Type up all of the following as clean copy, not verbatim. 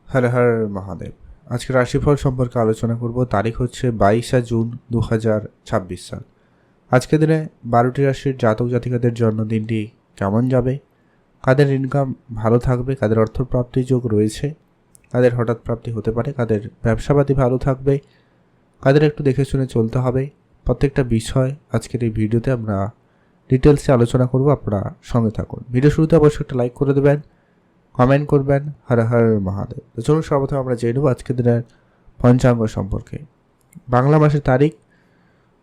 হর হর মহাদেব। আজকে রাশিফল সম্পর্কে আলোচনা করব। তারিখ হচ্ছে 22 জুন 2026 সাল। আজকের দিনে 12টি রাশির জাতক জাতিকাদের জন্মদিনটি কেমন যাবে, কাদের ইনকাম ভালো থাকবে, কাদের অর্থপ্রাপ্তির যোগ রয়েছে, কাদের হঠাৎ প্রাপ্তি হতে পারে, কাদের ব্যবসাপাতি ভালো থাকবে, কাদের একটু দেখে শুনে চলতে হবে, প্রত্যেকটা বিষয় আজকের এই ভিডিওতে আমরা ডিটেলসে আলোচনা করব। আপনারা সঙ্গে থাকুন। ভিডিও শুরুতে অবশ্যই একটা লাইক করে দেবেন, কমেন্ট করবেন। হর হর মহাদেব। তো চলুন সর্বপ্রথম আমরা জেনে নেব আজকের দিনের পঞ্চাঙ্গ সম্পর্কে। বাংলা মাসের তারিখ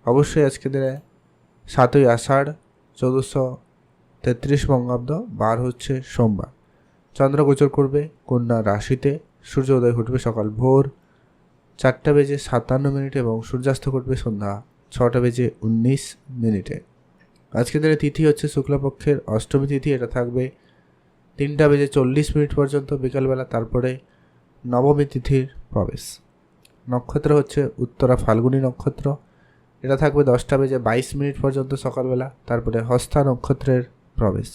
অবশ্যই আজকের দিনে 7ই আষাঢ় 1433 বঙ্গাব্দ, বার হচ্ছে সোমবার। চন্দ্র গোচর করবে কন্যা রাশিতে। সূর্য উদয় ঘটবে সকাল ভোর 4:57 এবং সূর্যাস্ত ঘটবে সন্ধ্যা 6:19। আজকের দিনে তিথি হচ্ছে শুক্লপক্ষের অষ্টমী তিথি। এটা থাকবে 3:40 পর্যন্ত বিকালবেলা, তারপরে নবমী তিথির প্রবেশ। নক্ষত্র হচ্ছে উত্তরা ফাল্গুনী নক্ষত্র। এটা থাকবে 10:22 পর্যন্ত সকালবেলা, তারপরে হস্তা নক্ষত্রের প্রবেশ।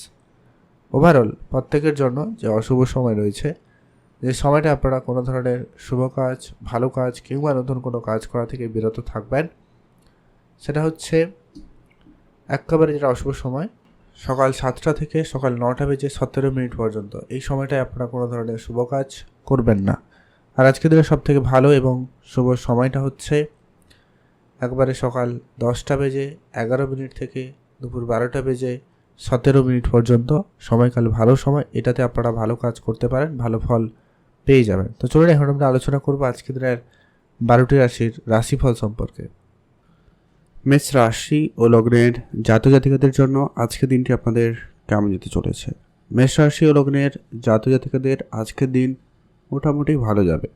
ওভারঅল প্রত্যেকের জন্য যে অশুভ সময় রয়েছে, যে সময়টা আপনারা কোনো ধরনের শুভ কাজ, ভালো কাজ কিংবা নতুন কোনো কাজ করা থেকে বিরত থাকবেন, সেটা হচ্ছে একেবারে যেটা অশুভ সময়, সকাল 7টা থেকে সকাল 9:17 পর্যন্ত। এই সময়টায় আপনারা কোনো ধরনের শুভ কাজ করবেন না। আর আজকের দিনে সবথেকে ভালো এবং শুভ সময়টা হচ্ছে একবারে সকাল 10:11 থেকে দুপুর 12:17 পর্যন্ত। সময়কাল ভালো সময়, এটাতে আপনারা ভালো কাজ করতে পারেন, ভালো ফল পেয়ে যাবেন। তো চলুন এখন আমরা আলোচনা করবো আজকের দিনের 12টি রাশির রাশিফল সম্পর্কে। মেষ রাশি ও লগ্নের জাতক জাতিকাদের জন্য আজকের দিনটি আপনাদের কেমন যেতে চলেছে? মেষ রাশি ও লগ্নের জাতক জাতিকাদের আজকের দিন মোটামুটি ভালো যাবে।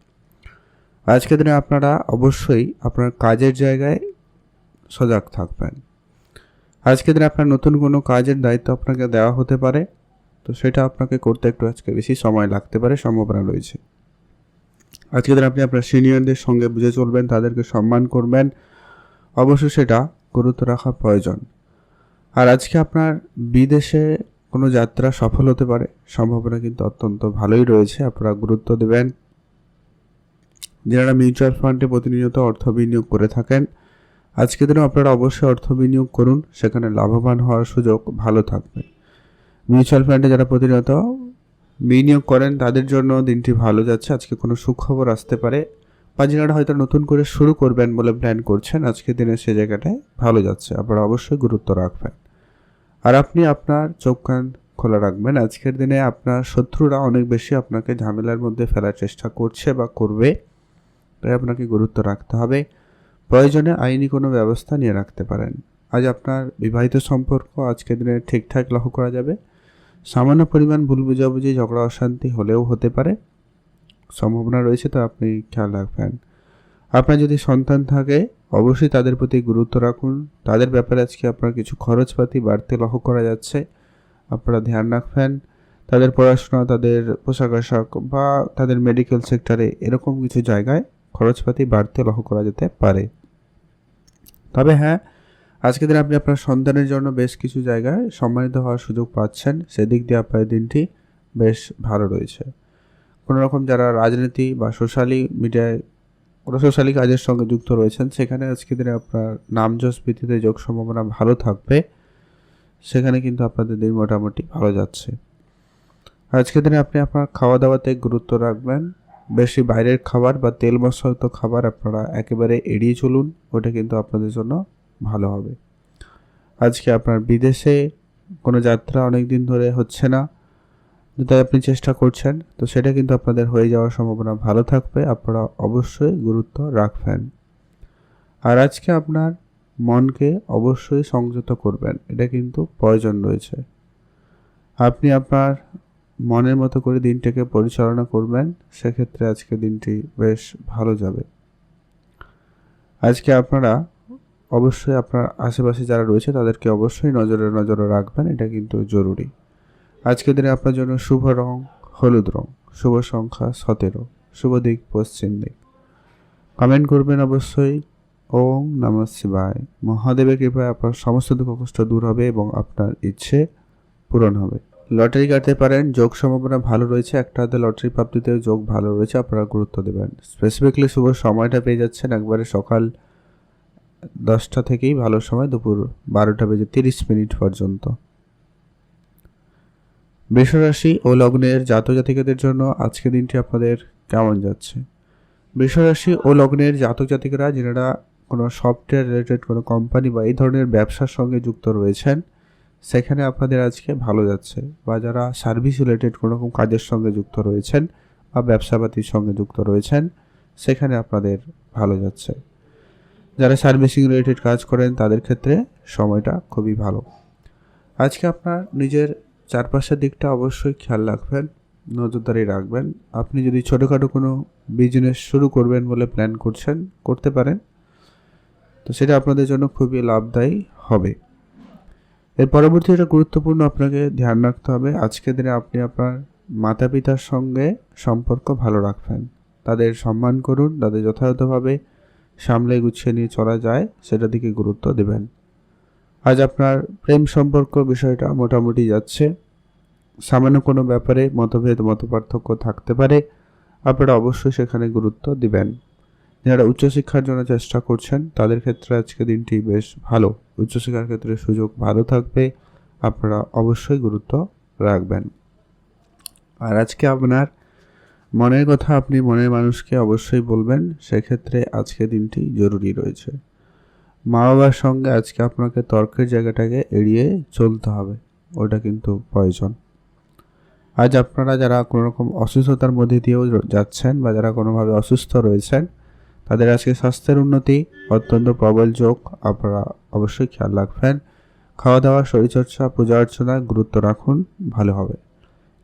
আজকের দিনে আপনারা অবশ্যই আপনার কাজের জায়গায় সজাগ থাকবেন। আজকের দিনে আপনার নতুন কোনো কাজের দায়িত্ব আপনাকে দেওয়া হতে পারে, তো সেটা আপনাকে করতে একটু আজকে বেশি সময় লাগতে পারে, সম্ভাবনা রয়েছে। আজকের দিনে আপনি আপনার সিনিয়রদের সঙ্গে বুঝে চলবেন, তাদেরকে সম্মান করবেন, অবশ্যই সেটা গুরুত্ব রাখা প্রয়োজন। আর আজকে আপনার বিদেশে কোনো যাত্রা সফল হতে পারে, সম্ভাবনা কিন্তু অত্যন্ত ভালোই রয়েছে। আপনারা গুরুত্ব দেবেন। যারা মিউচুয়াল ফান্ডে প্রতিনিয়ত অর্থ বিনিয়োগ করে থাকেন, আজকের দিনে আপনারা অবশ্যই অর্থ বিনিয়োগ করুন, সেখানে লাভবান হওয়ার সুযোগ ভালো থাকবে। মিউচুয়াল ফান্ডে যারা প্রতিনিয়ত বিনিয়োগ করেন তাদের জন্য দিনটি ভালো যাচ্ছে। আজকে কোনো সুখবর আসতে পারে, বা যারা হয়তো নতুন করে শুরু করবেন বলে প্ল্যান করছেন, আজকের দিনে সে জায়গাটায় ভালো যাচ্ছে। আপনারা অবশ্যই গুরুত্ব রাখবেন। আর আপনি আপনার চোখ কান খোলা রাখবেন। আজকের দিনে আপনার শত্রুরা অনেক বেশি আপনাকে ঝামেলার মধ্যে ফেলার চেষ্টা করছে বা করবে, তাই আপনাকে গুরুত্ব রাখতে হবে। প্রয়োজনে আইনি কোনো ব্যবস্থা নিয়ে রাখতে পারেন। আজ আপনার বিবাহিত সম্পর্ক আজকের দিনে ঠিকঠাক লক্ষ্য করা যাবে। সামান্য পরিমাণ ভুল বুঝাবুঝি, ঝগড়া অশান্তি হলেও হতে পারে, সম্ভাবনা রয়েছে, তো আপনি খেয়াল রাখবেন। আপনার যদি সন্তান থাকে অবশ্যই তাদের প্রতি গুরুত্ব রাখুন। তাদের ব্যাপারে আজকে আপনার কিছু খরচপাতি বাড়তে লক্ষ্য করা যাচ্ছে, আপনারা ধ্যান রাখবেন। তাদের পড়াশোনা, তাদের পোশাক আশাক বা তাদের মেডিকেল সেক্টরে এরকম কিছু জায়গায় খরচপাতি বাড়তে লক্ষ্য করা যেতে পারে। তবে হ্যাঁ, আজকের দিন আপনি আপনার সন্তানের জন্য বেশ কিছু জায়গায় সম্মানিত হওয়ার সুযোগ পাচ্ছেন, সেদিক দিয়ে আপনার দিনটি বেশ ভালো রয়েছে। কোনো রকম যারা রাজনীতি বা সোশ্যালি মিডিয়ায় কোনো সোশ্যালি কাজের সঙ্গে যুক্ত রয়েছেন, সেখানে আজকের দিনে আপনার নামযশ বৃদ্ধিতে যোগ সম্ভাবনা ভালো থাকবে, সেখানে কিন্তু আপনাদের দিন মোটামুটি ভালো যাচ্ছে। আজকের দিনে আপনি আপনার খাওয়া দাওয়াতে গুরুত্ব রাখবেন। বেশি বাইরের খাবার বা তেল মশলাযুক্ত খাবার আপনারা একেবারে এড়িয়ে চলুন, ওটা কিন্তু আপনাদের জন্য ভালো হবে। আজকে আপনার বিদেশে কোনো যাত্রা অনেক দিন ধরে হচ্ছে না, তাই আপনি চেষ্টা করছেন, তো সেটা কিন্তু আপনাদের হয়ে যাওয়ার সম্ভাবনা ভালো থাকবে। আপনারা অবশ্যই গুরুত্ব রাখবেন। আর আজকে আপনার মনকে অবশ্যই সংযত করবেন, এটা কিন্তু প্রয়োজন রয়েছে। আপনি আপনার মনের মতো করে দিনটাকে পরিচালনা করবেন, সেক্ষেত্রে আজকে দিনটি বেশ ভালো যাবে। আজকে আপনারা অবশ্যই আপনার আশেপাশে যারা রয়েছে তাদেরকে অবশ্যই নজরে রাখবেন, এটা কিন্তু জরুরি। আজকের দিনে আপনার জন্য শুভ রং হলুদ রং, শুভ সংখ্যা 17, শুভ দিক পশ্চিম দিক। কমেন্ট করবেন অবশ্যই। ওম নমঃ শিবায়। মহাদেবের কৃপায় আপনার সমস্ত দুঃখ কষ্ট দূর হবে এবং আপনার ইচ্ছে পূরণ হবে। লটারি কাটতে পারেন, যোগ সম্ভাবনা ভালো রয়েছে, একটা হাতে লটারি প্রাপ্তিতেও যোগ ভালো রয়েছে, আপনারা গুরুত্ব দেবেন। স্পেসিফিকলি শুভ সময়টা পেয়ে যাচ্ছেন একবারে সকাল 10টা থেকেই ভালো সময়, দুপুর 12:30 পর্যন্ত। বৃষরাশি ও লগ্নের জাতক জাতিকাদের জন্য আজকের দিনটি আপনাদের কেমন যাচ্ছে? বৃষরাশি ও লগ্নের জাতক জাতিকারা যারা কোনো সফটওয়্যার রিলেটেড কোনো কোম্পানি বা এই ধরনের ব্যবসার সঙ্গে যুক্ত রয়েছেন, সেখানে আপনাদের আজকে ভালো যাচ্ছে। বা যারা সার্ভিস রিলেটেড কোনো রকম কাজের সঙ্গে যুক্ত রয়েছেন বা ব্যবসাপাতির সঙ্গে যুক্ত রয়েছেন, সেখানে আপনাদের ভালো যাচ্ছে। যারা সার্ভিসিং রিলেটেড কাজ করেন তাদের ক্ষেত্রে সময়টা খুবই ভালো। আজকে আপনার নিজের চারপাশের দিকটা অবশ্যই খেয়াল রাখবেন, নজরদারি রাখবেন। আপনি যদি ছোটোখাটো কোনো বিজনেস শুরু করবেন বলে প্ল্যান করতে পারেন, তো সেটা আপনাদের জন্য খুবই লাভদায়ী হবে। এর পরবর্তী একটা গুরুত্বপূর্ণ আপনাকে ধ্যান রাখতে হবে, আজকের দিনে আপনি আপনার মাতা পিতার সঙ্গে সম্পর্ক ভালো রাখবেন, তাদের সম্মান করুন, তাদের যথাযথভাবে সামলে গুছিয়ে নিয়ে চলা যায় সেটা দিকে গুরুত্ব দেবেন। আজ আপনার প্রেম সম্পর্ক বিষয়টা মোটামুটি যাচ্ছে, সামান্য কোনো ব্যাপারে মতভেদ মতপার্থক্য থাকতে পারে, আপনারা অবশ্যই সেখানে গুরুত্ব দিবেন। যারা উচ্চশিক্ষার জন্য চেষ্টা করছেন তাদের ক্ষেত্রে আজকে দিনটি বেশ ভালো, উচ্চশিক্ষার ক্ষেত্রে সুযোগ ভালো থাকবে, আপনারা অবশ্যই গুরুত্ব রাখবেন। আর আজকে আপনার মনের কথা আপনি মনের মানুষকে অবশ্যই বলবেন, সেক্ষেত্রে আজকে দিনটি জরুরি রয়েছে। মা বাবার সঙ্গে আজকে আপনাকে তর্কের জায়গাটাকে এড়িয়ে চলতে হবে, ওটা কিন্তু প্রয়োজন। আজ আপনারা যারা কোনো রকম অসুস্থতার মধ্যে দিয়েও যাচ্ছেন বা যারা কোনোভাবে অসুস্থ রয়েছেন, তাদের আজকে স্বাস্থ্যের উন্নতি অত্যন্ত প্রবল যোগ, আপনারা অবশ্যই খেয়াল রাখবেন। খাওয়া দাওয়া, শরীরচর্চা, পূজা অর্চনায় গুরুত্ব রাখুন, ভালো হবে।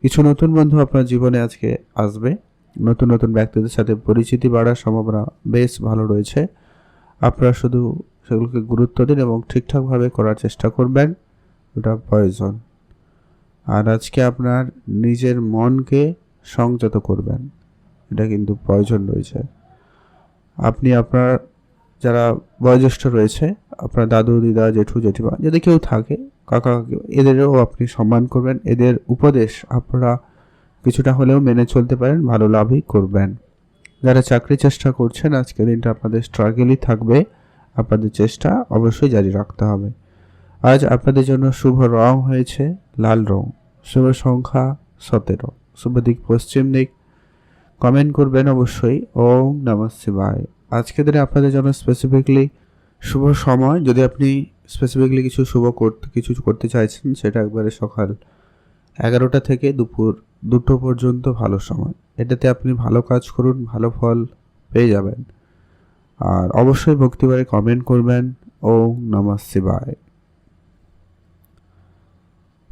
কিছু নতুন বন্ধু আপনার জীবনে আজকে আসবে, নতুন নতুন ব্যক্তিদের সাথে পরিচিতি বাড়ার সম্ভাবনা বেশ ভালো রয়েছে। আপনারা শুধু সেগুলোকে গুরুত্ব দিন এবং ঠিকঠাকভাবে করার চেষ্টা করবেন, ওটা প্রয়োজন। আর আজকে আপনার নিজের মনকে সংযত করবেন, এটা কিন্তু প্রয়োজন রয়েছে। আপনি আপনার যারা বয়োজ্যেষ্ঠ রয়েছে, আপনার দাদু দিদা জেঠু জেঠিমা যদি কেউ থাকে, কাকা কাকি, এদেরও আপনি সম্মান করবেন, এদের উপদেশ আপনারা কিছুটা হলেও মেনে চলতে পারেন, ভালো লাভই করবেন। যারা চাকরি চেষ্টা করছেন আজকের দিনটা আপনাদের স্ট্রাগলই থাকবে, আপনাদের চেষ্টা অবশ্যই জারি রাখতে হবে। আজ আপনাদের জন্য শুভ রং হয়েছে লাল রং, শুভ সংখ্যা 17, শুভ দিক পশ্চিম দিক। কমেন্ট করবেন অবশ্যই ওম নমঃ শিবায়। আজকের দিনে আপনাদের জন্য স্পেসিফিকলি শুভ সময়, যদি আপনি স্পেসিফিকলি কিছু করতে চাইছেন, সেটা একবারে সকাল 11টা থেকে দুপুর 2টো পর্যন্ত ভালো সময়। এটাতে আপনি ভালো কাজ করুন, ভালো ফল পেয়ে যাবেন। আর অবশ্যই ভক্তিবারে কমেন্ট করবেন ওম নমঃ শিবায়।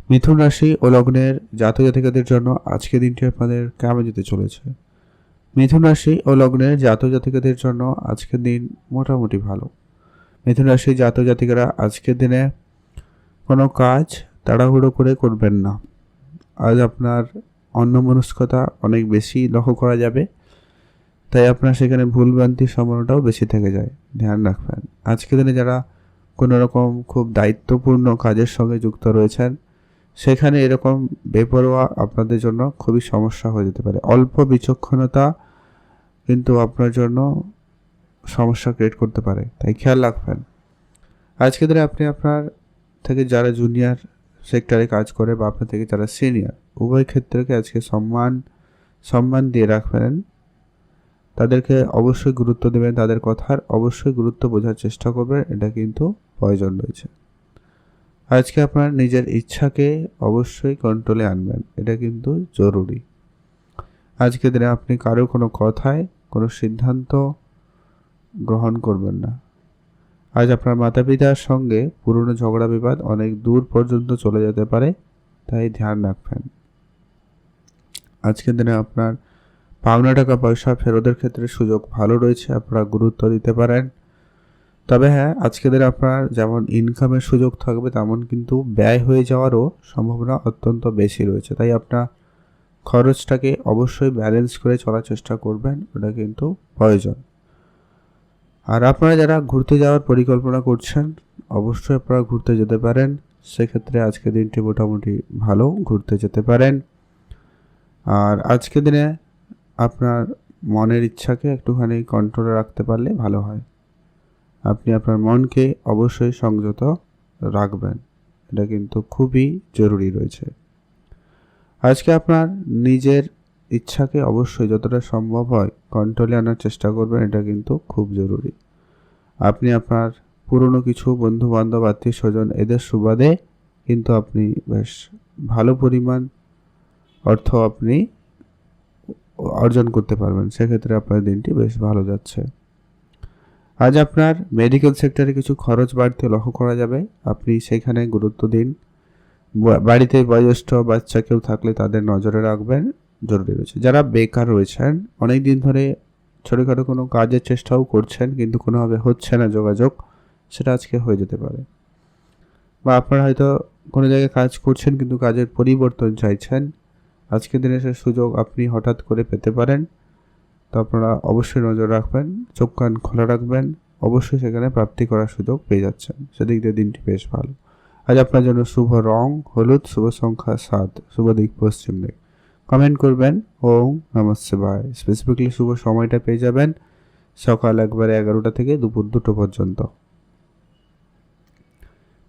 মিথুন রাশি ও লগ্নের জাতক জাতিকাদের জন্য আজকের দিনটি আপনাদের কেমন যেতে চলেছে? মিথুন রাশি ও লগ্নের জাতক জাতিকাদের জন্য আজকের দিন মোটামুটি ভালো। মিথুন রাশি জাতক জাতিকারা আজকের দিনে কোনো কাজ তাড়াহুড়ো করে করবেন না। আজ আপনার অন্যমনস্কতা অনেক বেশি লক্ষ্য করা যাবে, তাই আপনার সেখানে ভুলভ্রান্তির সম্ভাবনাটাও বেশি থেকে যায়, ধ্যান রাখবেন। আজকের দিনে যারা কোনো রকম খুব দায়িত্বপূর্ণ কাজের সঙ্গে যুক্ত রয়েছেন, সেখানে এরকম বেপরোয়া আপনাদের জন্য খুবই সমস্যা হয়ে যেতে পারে। অল্প বিচক্ষণতা কিন্তু আপনার জন্য সমস্যা ক্রিয়েট করতে পারে, তাই খেয়াল রাখবেন। আজকের দিনে আপনি আপনার থেকে যারা জুনিয়র সেক্টরে কাজ করে বা আপনার থেকে যারা সিনিয়র, উভয় ক্ষেত্রকে আজকে সম্মান দিয়ে রাখবেন, তাদেরকে অবশ্যই গুরুত্ব দেবেন, তাদের কথার অবশ্যই গুরুত্ব বোঝার চেষ্টা করবেন, এটা কিন্তু প্রয়োজন রয়েছে। আজকে আপনার নিজের ইচ্ছাকে অবশ্যই কন্ট্রোলে আনবেন, এটা কিন্তু জরুরি। আজকের দিনে আপনি কারো কোনো কথায় কোনো সিদ্ধান্ত গ্রহণ করবেন না। আজ আপনার মাতা পিতার সঙ্গে পুরনো ঝগড়া বিবাদ অনেক দূর পর্যন্ত চলে যেতে পারে, তাই ধ্যান রাখবেন। আজকের দিনে আপনার পাওনা টাকা পয়সা ফেরতের ক্ষেত্রে সুযোগ ভালো রয়েছে, আপনারা গুরুত্ব দিতে পারেন। তবে হ্যাঁ, আজকের দিনে আপনার যেমন ইনকামের সুযোগ থাকবে, তেমন কিন্তু ব্যয় হয়ে যাওয়ারও সম্ভাবনা অত্যন্ত বেশি রয়েছে, তাই আপনার খরচটাকে অবশ্যই ব্যালেন্স করে চলার চেষ্টা করবেন, ওটা কিন্তু প্রয়োজন। আর আপনারা যারা ঘুরতে যাওয়ার পরিকল্পনা করছেন, অবশ্যই আপনারা ঘুরতে যেতে পারেন, সেক্ষেত্রে আজকের দিনটি মোটামুটি ভালো, ঘুরতে যেতে পারেন। আর আজকের দিনে আপনার মনের ইচ্ছাকে একটুখানি কন্ট্রোলে রাখতে পারলে ভালো হয়। আপনি আপনার মনকে অবশ্যই সংযত রাখবেন, এটা কিন্তু খুবই জরুরি রয়েছে। আজকে আপনার নিজের ইচ্ছাকে অবশ্যই যতটা সম্ভব হয় কন্ট্রোলে আনার চেষ্টা করবেন, এটা কিন্তু খুব জরুরি। আপনি আপনার পুরনো কিছু বন্ধুবান্ধব, আত্মীয় স্বজন এদের সুবাদে কিন্তু আপনি বেশ ভালো পরিমাণ অর্থ আপনি অর্জন করতে পারবেন, সেক্ষেত্রে আপনার দিনটি বেশ ভালো যাচ্ছে। আজ আপনার মেডিকেল সেক্টরে কিছু খরচ বাড়তে লক্ষ্য করা যাবে, আপনি সেখানে গুরুত্ব দিন। বাড়িতে বয়োজ্যেষ্ঠ বাচ্চা কেউ থাকলে তাদের নজরে রাখবেন, জরুরি রয়েছে। যারা বেকার রয়েছেন, অনেক দিন ধরে ছোটোখাটো কোনো কাজের চেষ্টাও করছেন কিন্তু কোনোভাবে হচ্ছে না যোগাযোগ, সেটা আজকে হয়ে যেতে পারে। বা আপনারা হয়তো কোনো জায়গায় কাজ করছেন কিন্তু কাজের পরিবর্তন চাইছেন, আজকের দিনে সে সুযোগ আপনি হঠাৎ করে পেতে পারেন। তো আপনারা অবশ্যই নজর রাখবেন, চোখ কান খোলা রাখবেন, অবশ্যই সেখানে প্রাপ্তি করার সুযোগ পেয়ে যাচ্ছেন, সেদিক দিয়ে দিনটি বেশ ভালো। আজ আপনার জন্য শুভ রং হলুদ, শুভ সংখ্যা 7, শুভ দিক পশ্চিম দিক। কমেন্ট করবেন ওম নমঃ শিবায়। স্পেসিফিকলি শুভ সময়টা পেয়ে যাবেন সকাল 11টা থেকে দুপুর 2টো পর্যন্ত।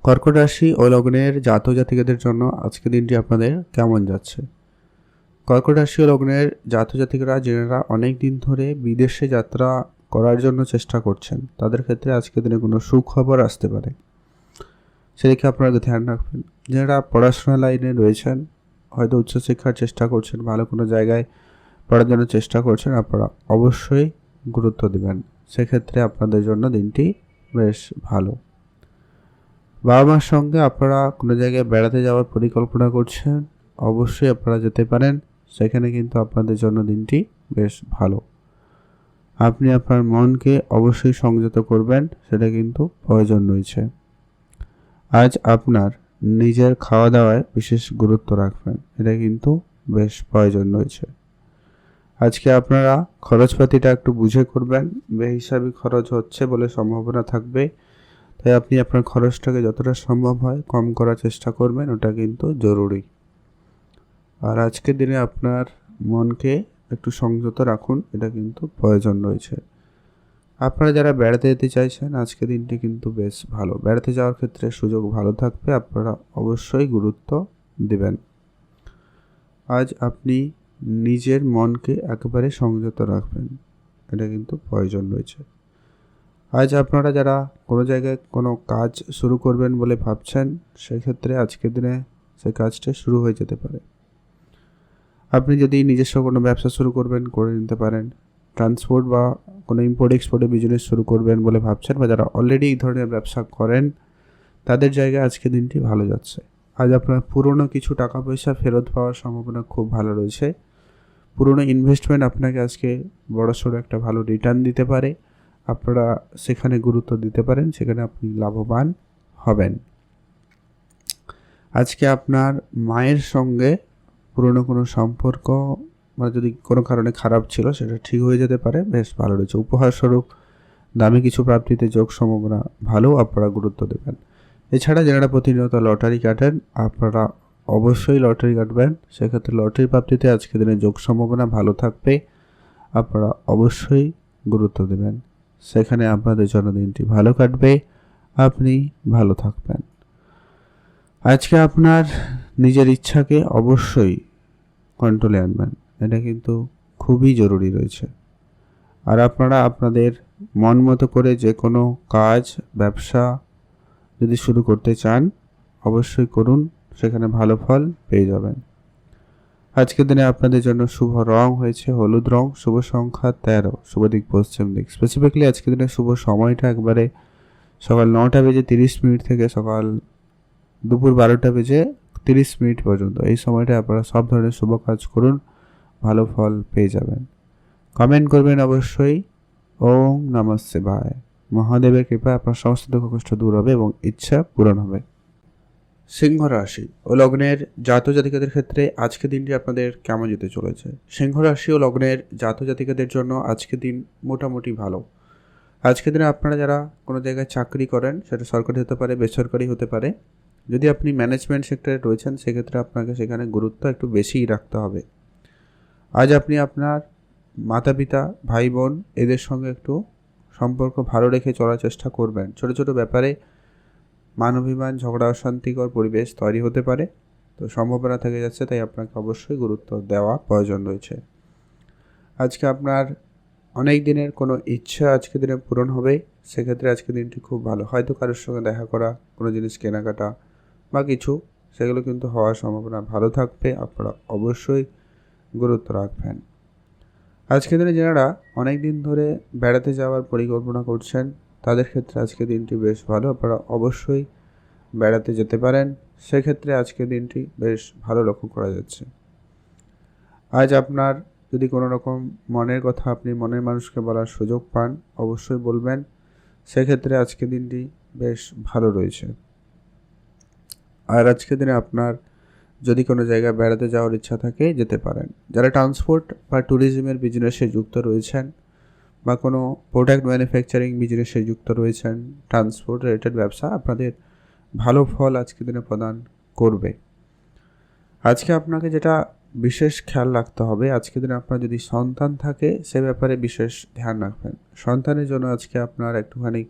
কর্কট রাশি ও লগ্নের জাতক জাতিকাদের জন্য আজকে দিনটি আপনাদের কেমন যাচ্ছে? কর্কট রাশি ও লগ্নের জাতক জাতিকারা যারা অনেক দিন ধরে বিদেশে যাত্রা করার জন্য চেষ্টা করছেন, তাদের ক্ষেত্রে আজকের দিনে কোনো সুখবর আসতে পারে, সেদিকে আপনারা ধ্যান রাখবেন। যারা পড়াশোনা লাইনে রয়েছেন, হয়তো উচ্চশিক্ষার চেষ্টা করছেন, ভালো কোনো জায়গায় পড়ার জন্য চেষ্টা করছেন, আপনারা অবশ্যই গুরুত্ব দেবেন, সেক্ষেত্রে আপনাদের জন্য দিনটি বেশ ভালো। বাবা মার সঙ্গে আপনারা কোনো জায়গায় বেড়াতে যাওয়ার পরিকল্পনা করছেন, অবশ্যই আপনারা যেতে পারেন, সেখানে কিন্তু আপনাদের জন্য দিনটি বেশ ভালো। আপনি আপনার মনকে অবশ্যই সংযত করবেন, সেটা কিন্তু প্রয়োজন রয়েছে। আজ আপনার নিজের খাওয়া দাওয়ায় বিশেষ গুরুত্ব রাখবেন, এটা কিন্তু বেশ প্রয়োজন রয়েছে। আজকে আপনারা খরচপাতিটা একটু বুঝে করবেন, বেহিসাবি খরচ হচ্ছে বলে সম্ভাবনা থাকবে, তাই আপনি আপনার খরচটাকে যতটা সম্ভব হয় কম করার চেষ্টা করবেন, ওটা কিন্তু জরুরি। আর আজকের দিনে আপনার মনকে একটু সংযত রাখুন, এটা কিন্তু প্রয়োজন রয়েছে। আপনারা যারা বেড়াতে যেতে চাইছেন, আজকের দিনটি কিন্তু বেশ ভালো, বেড়াতে যাওয়ার ক্ষেত্রে সুযোগ ভালো থাকবে, আপনারা অবশ্যই গুরুত্ব দেবেন। আজ আপনি নিজের মনকে একেবারে সংযত রাখবেন, এটা কিন্তু প্রয়োজন রয়েছে। আজ আপনারা যারা কোনো জায়গায় কোনো কাজ শুরু করবেন বলে ভাবছেন, সেক্ষেত্রে আজকের দিনে সেই কাজটা শুরু হয়ে যেতে পারে। আপনি যদি নিজস্ব কোনো ব্যবসা শুরু করবেন, করে নিতে পারেন। ট্রান্সপোর্ট বা কোনো ইম্পোর্ট এক্সপোর্টের বিজনেস শুরু করবেন বলে ভাবছেন, বা যারা অলরেডি এই ধরনের ব্যবসা করেন, তাদের জায়গায় আজকে দিনটি ভালো যাচ্ছে। আজ আপনার পুরনো কিছু টাকা পয়সা ফেরত পাওয়ার সম্ভাবনা খুব ভালো রয়েছে। পুরনো ইনভেস্টমেন্ট আপনাকে আজকে বড়সড় একটা ভালো রিটার্ন দিতে পারে, আপনারা সেখানে গুরুত্ব দিতে পারেন, সেখানে আপনি লাভবান হবেন। আজকে আপনার মায়ের সঙ্গে পুরনো কোনো সম্পর্ক মানে যদি কোনো কারণে খারাপ ছিল, সেটা ঠিক হয়ে যেতে পারে, বেশ ভালো রয়েছে। উপহারস্বরূপ দামি কিছু প্রাপ্তিতে যোগ সম্ভাবনা ভালো, আপনারা গুরুত্ব দেবেন। এছাড়া যারা প্রতিনিয়ত লটারি কাটেন, আপনারা অবশ্যই লটারি কাটবেন, সেক্ষেত্রে লটারি প্রাপ্তিতে আজকে দিনে যোগ সম্ভাবনা ভালো থাকবে, আপনারা অবশ্যই গুরুত্ব দেবেন, সেখানে আপনাদের জন্মদিনটি ভালো কাটবে, আপনি ভালো থাকবেন। আজকে আপনার নিজের ইচ্ছাকে অবশ্যই কন্ট্রোলে আনবেন, এটা কিন্তু খুবই জরুরি রয়েছে। আর আপনারা আপনাদের মন মতো করে যে কোনো কাজ ব্যবসা যদি শুরু করতে চান, অবশ্যই করুন, সেখানে ভালো ফল পেয়ে যাবেন। আজকের দিনে আপনাদের জন্য শুভ রং হয়েছে হলুদ রং, শুভ সংখ্যা 13, শুভ দিক পশ্চিম দিক। স্পেসিফিকলি আজকের দিনে শুভ সময়টা একবারে সকাল 9টা বেজে 30 মিনিট থেকে সকাল দুপুর 12টা বেজে 30 মিনিট পর্যন্ত, এই সময়টা আপনারা সব ধরনের শুভ কাজ করুন, ভালো ফল পেয়ে যাবেন। কমেন্ট করবেন অবশ্যই ওম নমঃ শিবায়। মহাদেবের কৃপায় আপনার সমস্ত দুঃখ কষ্ট দূর হবে এবং ইচ্ছা পূরণ হবে। সিংহ রাশি ও লগ্নের জাতক জাতিকাদের ক্ষেত্রে আজকের দিনটি আপনাদের কেমন যেতে চলেছে? সিংহ রাশি ও লগ্নের জাতক জাতিকাদের জন্য আজকের দিন মোটামুটি ভালো। আজকের দিনে আপনারা যারা কোনো জায়গায় চাকরি করেন, সেটা সরকারি হতে পারে, বেসরকারি হতে পারে, যদি আপনি ম্যানেজমেন্ট সেক্টরে রয়েছেন সেক্ষেত্রে আপনাকে সেখানে গুরুত্ব একটু বেশিই রাখতে হবে। আজ আপনি আপনার মাতা পিতা, ভাই বোন এদের সঙ্গে একটু সম্পর্ক ভালো রেখে চলার চেষ্টা করবেন। ছোট ছোট ব্যাপারে মানবিমান, ঝগড়া, অশান্তিকর পরিবেশ তৈরি হতে পারে, তো সম্ভাবনা থেকে যাচ্ছে, তাই আপনাকে অবশ্যই গুরুত্ব দেওয়া প্রয়োজন রয়েছে। আজকে আপনার অনেক দিনের কোনো ইচ্ছা আজকে দিনে পূরণ হবে, সেক্ষেত্রে আজকে দিনটি খুব ভালো। হয়তো কারোর সঙ্গে দেখা করা, কোনো জিনিস কেনাকাটা বা কিছু, সেগুলো কিন্তু হওয়ার সম্ভাবনা ভালো থাকবে। আপনারা অবশ্যই গুরুত্ব রাখবেন। আজকে দিনে যারা অনেক দিন ধরে বেড়াতে যাওয়ার পরিকল্পনা করছেন তাদের ক্ষেত্রে আজকে দিনটি বেশ ভালো। আপনারা অবশ্যই বেড়াতে যেতে পারেন, সেক্ষেত্রে আজকে দিনটি বেশ ভালো লক্ষ্য করা যাচ্ছে। আজ আপনার যদি কোনো রকম মনের কথা আপনি মনের মানুষকে বলার সুযোগ পান, অবশ্যই বলবেন, সেক্ষেত্রে আজকে দিনটি বেশ ভালো রয়েছে। আর আজকে দিনে আপনার যদি কোনো জায়গায় বেড়াতে যাওয়ার ইচ্ছা থাকে যেতে পারেন। যারা ট্রান্সপোর্ট বা ট্যুরিজমের বিজনেসে যুক্ত রয়েছেন বা কোনো প্রোডাক্ট ম্যানুফ্যাকচারিং বিজনেসে যুক্ত রয়েছেন, ট্রান্সপোর্ট রিলেটেড ব্যবসা আপনাদের ভালো ফল আজকে দিনে প্রদান করবে। আজকে আপনাকে যেটা বিশেষ খেয়াল রাখতে হবে, আজকে দিনে আপনার যদি সন্তান থাকে সে ব্যাপারে বিশেষ ধ্যান রাখবেন। সন্তানের জন্য আজকে আপনার একটুখানি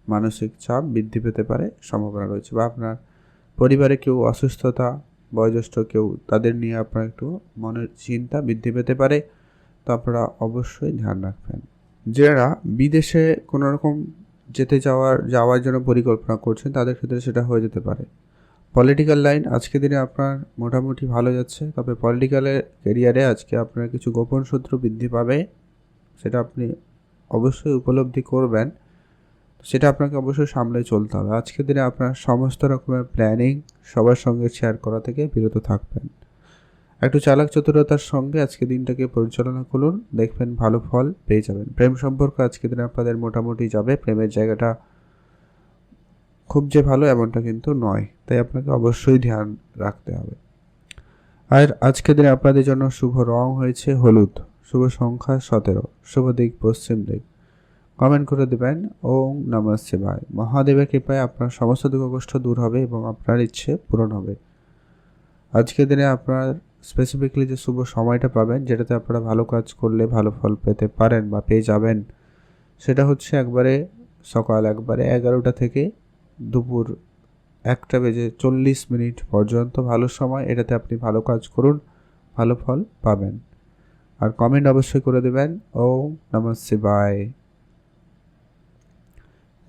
মানসিক চাপ বৃদ্ধি পেতে পারে, সম্ভাবনা রয়েছে, বা আপনার পরিবারে কেউ অসুস্থতা, বয়োজ্যেষ্ঠ কেউ, তাদের নিয়ে আপনার একটু মনের চিন্তা বৃদ্ধি পেতে পারে, তো আপনারা অবশ্যই ধ্যান রাখবেন। যারা বিদেশে কোনো রকম যাওয়ার জন্য পরিকল্পনা করছেন তাদের ক্ষেত্রে সেটা হয়ে যেতে পারে। পলিটিক্যাল লাইন আজকে দিনে আপনার মোটামুটি ভালো যাচ্ছে, তবে পলিটিক্যালের কেরিয়ারে আজকে আপনার কিছু গোপন শত্রু বৃদ্ধি পাবে, সেটা আপনি অবশ্যই উপলব্ধি করবেন, সেটা আপনাকে অবশ্যই সামলে চলতে হবে। আজকের দিনে আপনার সমস্ত রকমের প্ল্যানিং সবার সঙ্গে শেয়ার করা থেকে বিরত থাকবেন। একটু চালাক চতুরতার সঙ্গে আজকে দিনটাকে পরিচালনা করুন, দেখবেন ভালো ফল পেয়ে যাবেন। প্রেম সম্পর্ক আজকে দিনে আপনাদের মোটামুটি যাবে, প্রেমের জায়গাটা খুব যে ভালো এমনটা কিন্তু নয়, তাই আপনাকে অবশ্যই ধ্যান রাখতে হবে। আর আজকের দিনে আপনাদের জন্য শুভ রং হয়েছে হলুদ, শুভ সংখ্যা 17, শুভ দিক পশ্চিম দিক। কমেন্ট করে দেবেন ওম নমঃ শিবায়। মহাদেবের কৃপায় আপনার সমস্ত দুঃখ কষ্ট দূর হবে এবং আপনার ইচ্ছে পূরণ হবে। আজকের দিনে আপনার স্পেসিফিকলি যে শুভ সময়টা পাবেন, যেটাতে আপনারা ভালো কাজ করলে ভালো ফল পেতে পারেন বা পেয়ে যাবেন, সেটা হচ্ছে একবারে সকাল 11টা থেকে দুপুর 1:40 পর্যন্ত ভালো সময়। এটাতে আপনি ভালো কাজ করুন, ভালো ফল পাবেন। আর কমেন্ট অবশ্যই করে দেবেন ওম নমঃ শিবায়।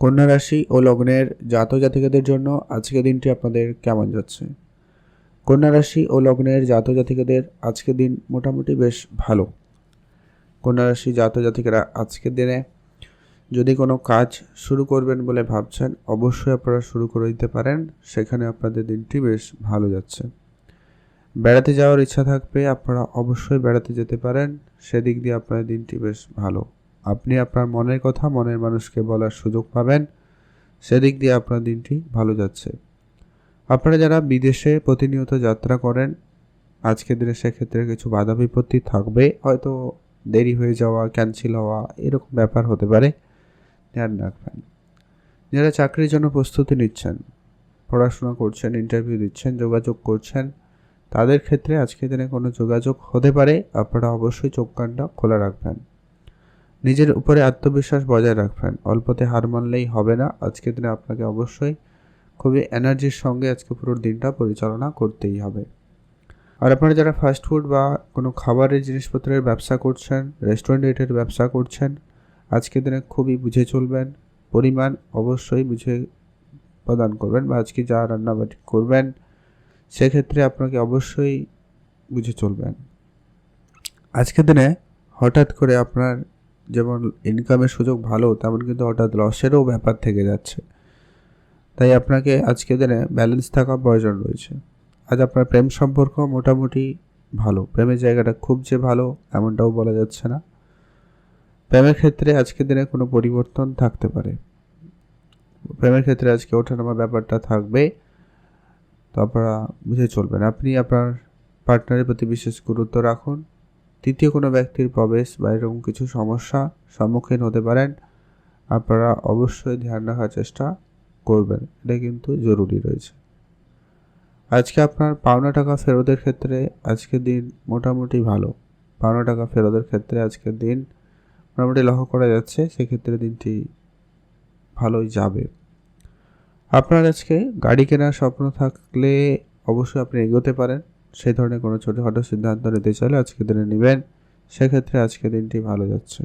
কন্যা রাশি ও লগ্নের জাতক জাতিকাদের জন্য আজকের দিনটি আপনাদের কেমন যাচ্ছে? কন্যা রাশি ও লগ্নের জাতক জাতিকাদের আজকের দিন মোটামুটি বেশ ভালো। কন্যা রাশি জাতক জাতিকারা আজকের দিনে যদি কোনো কাজ শুরু করবেন বলে ভাবছেন, অবশ্যই আপনারা শুরু করে দিতে পারেন, সেখানে আপনাদের দিনটি বেশ ভালো যাচ্ছে। বেড়াতে যাওয়ার ইচ্ছা থাকবে, আপনারা অবশ্যই বেড়াতে যেতে পারেন, সেদিক দিয়ে আপনাদের দিনটি বেশ ভালো। আপনি আপনার মনের কথা মনের মানুষকে বলার সুযোগ পাবেন, সেদিক দিয়ে আপনার দিনটি ভালো যাচ্ছে। আপনারা যারা বিদেশে প্রতিনিয়ত যাত্রা করেন, আজকের দিনে সেক্ষেত্রে কিছু বাধা বিপত্তি থাকবে, হয়তো দেরি হয়ে যাওয়া, ক্যান্সেল হওয়া, এরকম ব্যাপার হতে পারে, ধ্যান রাখবেন। যারা চাকরির জন্য প্রস্তুতি নিচ্ছেন, পড়াশোনা করছেন, ইন্টারভিউ দিচ্ছেন, যোগাযোগ করছেন, তাদের ক্ষেত্রে আজকের দিনে কোনো যোগাযোগ হতে পারে, আপনারা অবশ্যই চোখ কানটা খোলা রাখবেন। নিজের উপরে আত্মবিশ্বাস বজায় রাখবেন, অল্পতে হার মানলেই হবে না। আজকের দিনে আপনাকে অবশ্যই খুবই এনার্জির সঙ্গে আজকে পুরো দিনটা পরিচালনা করতেই হবে। আর আপনারা যারা ফাস্টফুড বা কোনো খাবারের জিনিসপত্রের ব্যবসা করছেন, রেস্টুরেন্ট রিলেটেড ব্যবসা করছেন, আজকের দিনে খুবই বুঝে চলবেন, পরিমাণ অবশ্যই বুঝে প্রদান করবেন, বা আজকে যা রান্নাবাটি করবেন সেক্ষেত্রে আপনাকে অবশ্যই বুঝে চলবেন। আজকের দিনে হঠাৎ করে আপনার যেমন ইনকামের সুযোগ ভালো, তেমন কিন্তু হঠাৎ লসেরও ব্যাপার থেকে যাচ্ছে, তাই আপনাকে আজকের দিনে ব্যালেন্স থাকা প্রয়োজন রয়েছে। আজ আপনার প্রেম সম্পর্ক মোটামুটি ভালো, প্রেমের জায়গাটা খুব যে ভালো এমনটাও বলা যাচ্ছে না। প্রেমের ক্ষেত্রে আজকের দিনে কোনো পরিবর্তন থাকতে পারে, প্রেমের ক্ষেত্রে আজকে ওঠানামা ব্যাপারটা থাকবে, তো আপনারা বুঝে চলবেন। আপনি আপনার পার্টনারের প্রতি বিশেষ গুরুত্ব রাখুন। তৃতীয় কোনো ব্যক্তির প্রবেশ বা এরকম কিছু সমস্যা সম্মুখীন হতে পারেন, আপনারা অবশ্যই ধ্যান রাখার চেষ্টা করবেন, এটা কিন্তু জরুরি রয়েছে। আজকে আপনার পাওনা টাকা ফেরতের ক্ষেত্রে আজকের দিন মোটামুটি ভালো। পাওনা টাকা ফেরতের ক্ষেত্রে আজকের দিন মোটামুটি লক্ষ্য করা যাচ্ছে, সেক্ষেত্রে দিনটি ভালোই যাবে। আপনার আজকে গাড়ি কেনার স্বপ্ন থাকলে অবশ্যই আপনি এগোতে পারেন। সেই ধরনের কোনো ছোটোখাটো সিদ্ধান্ত নিতে চাইলে আজকের দিনে নেবেন, সেক্ষেত্রে আজকের দিনটি ভালো যাচ্ছে।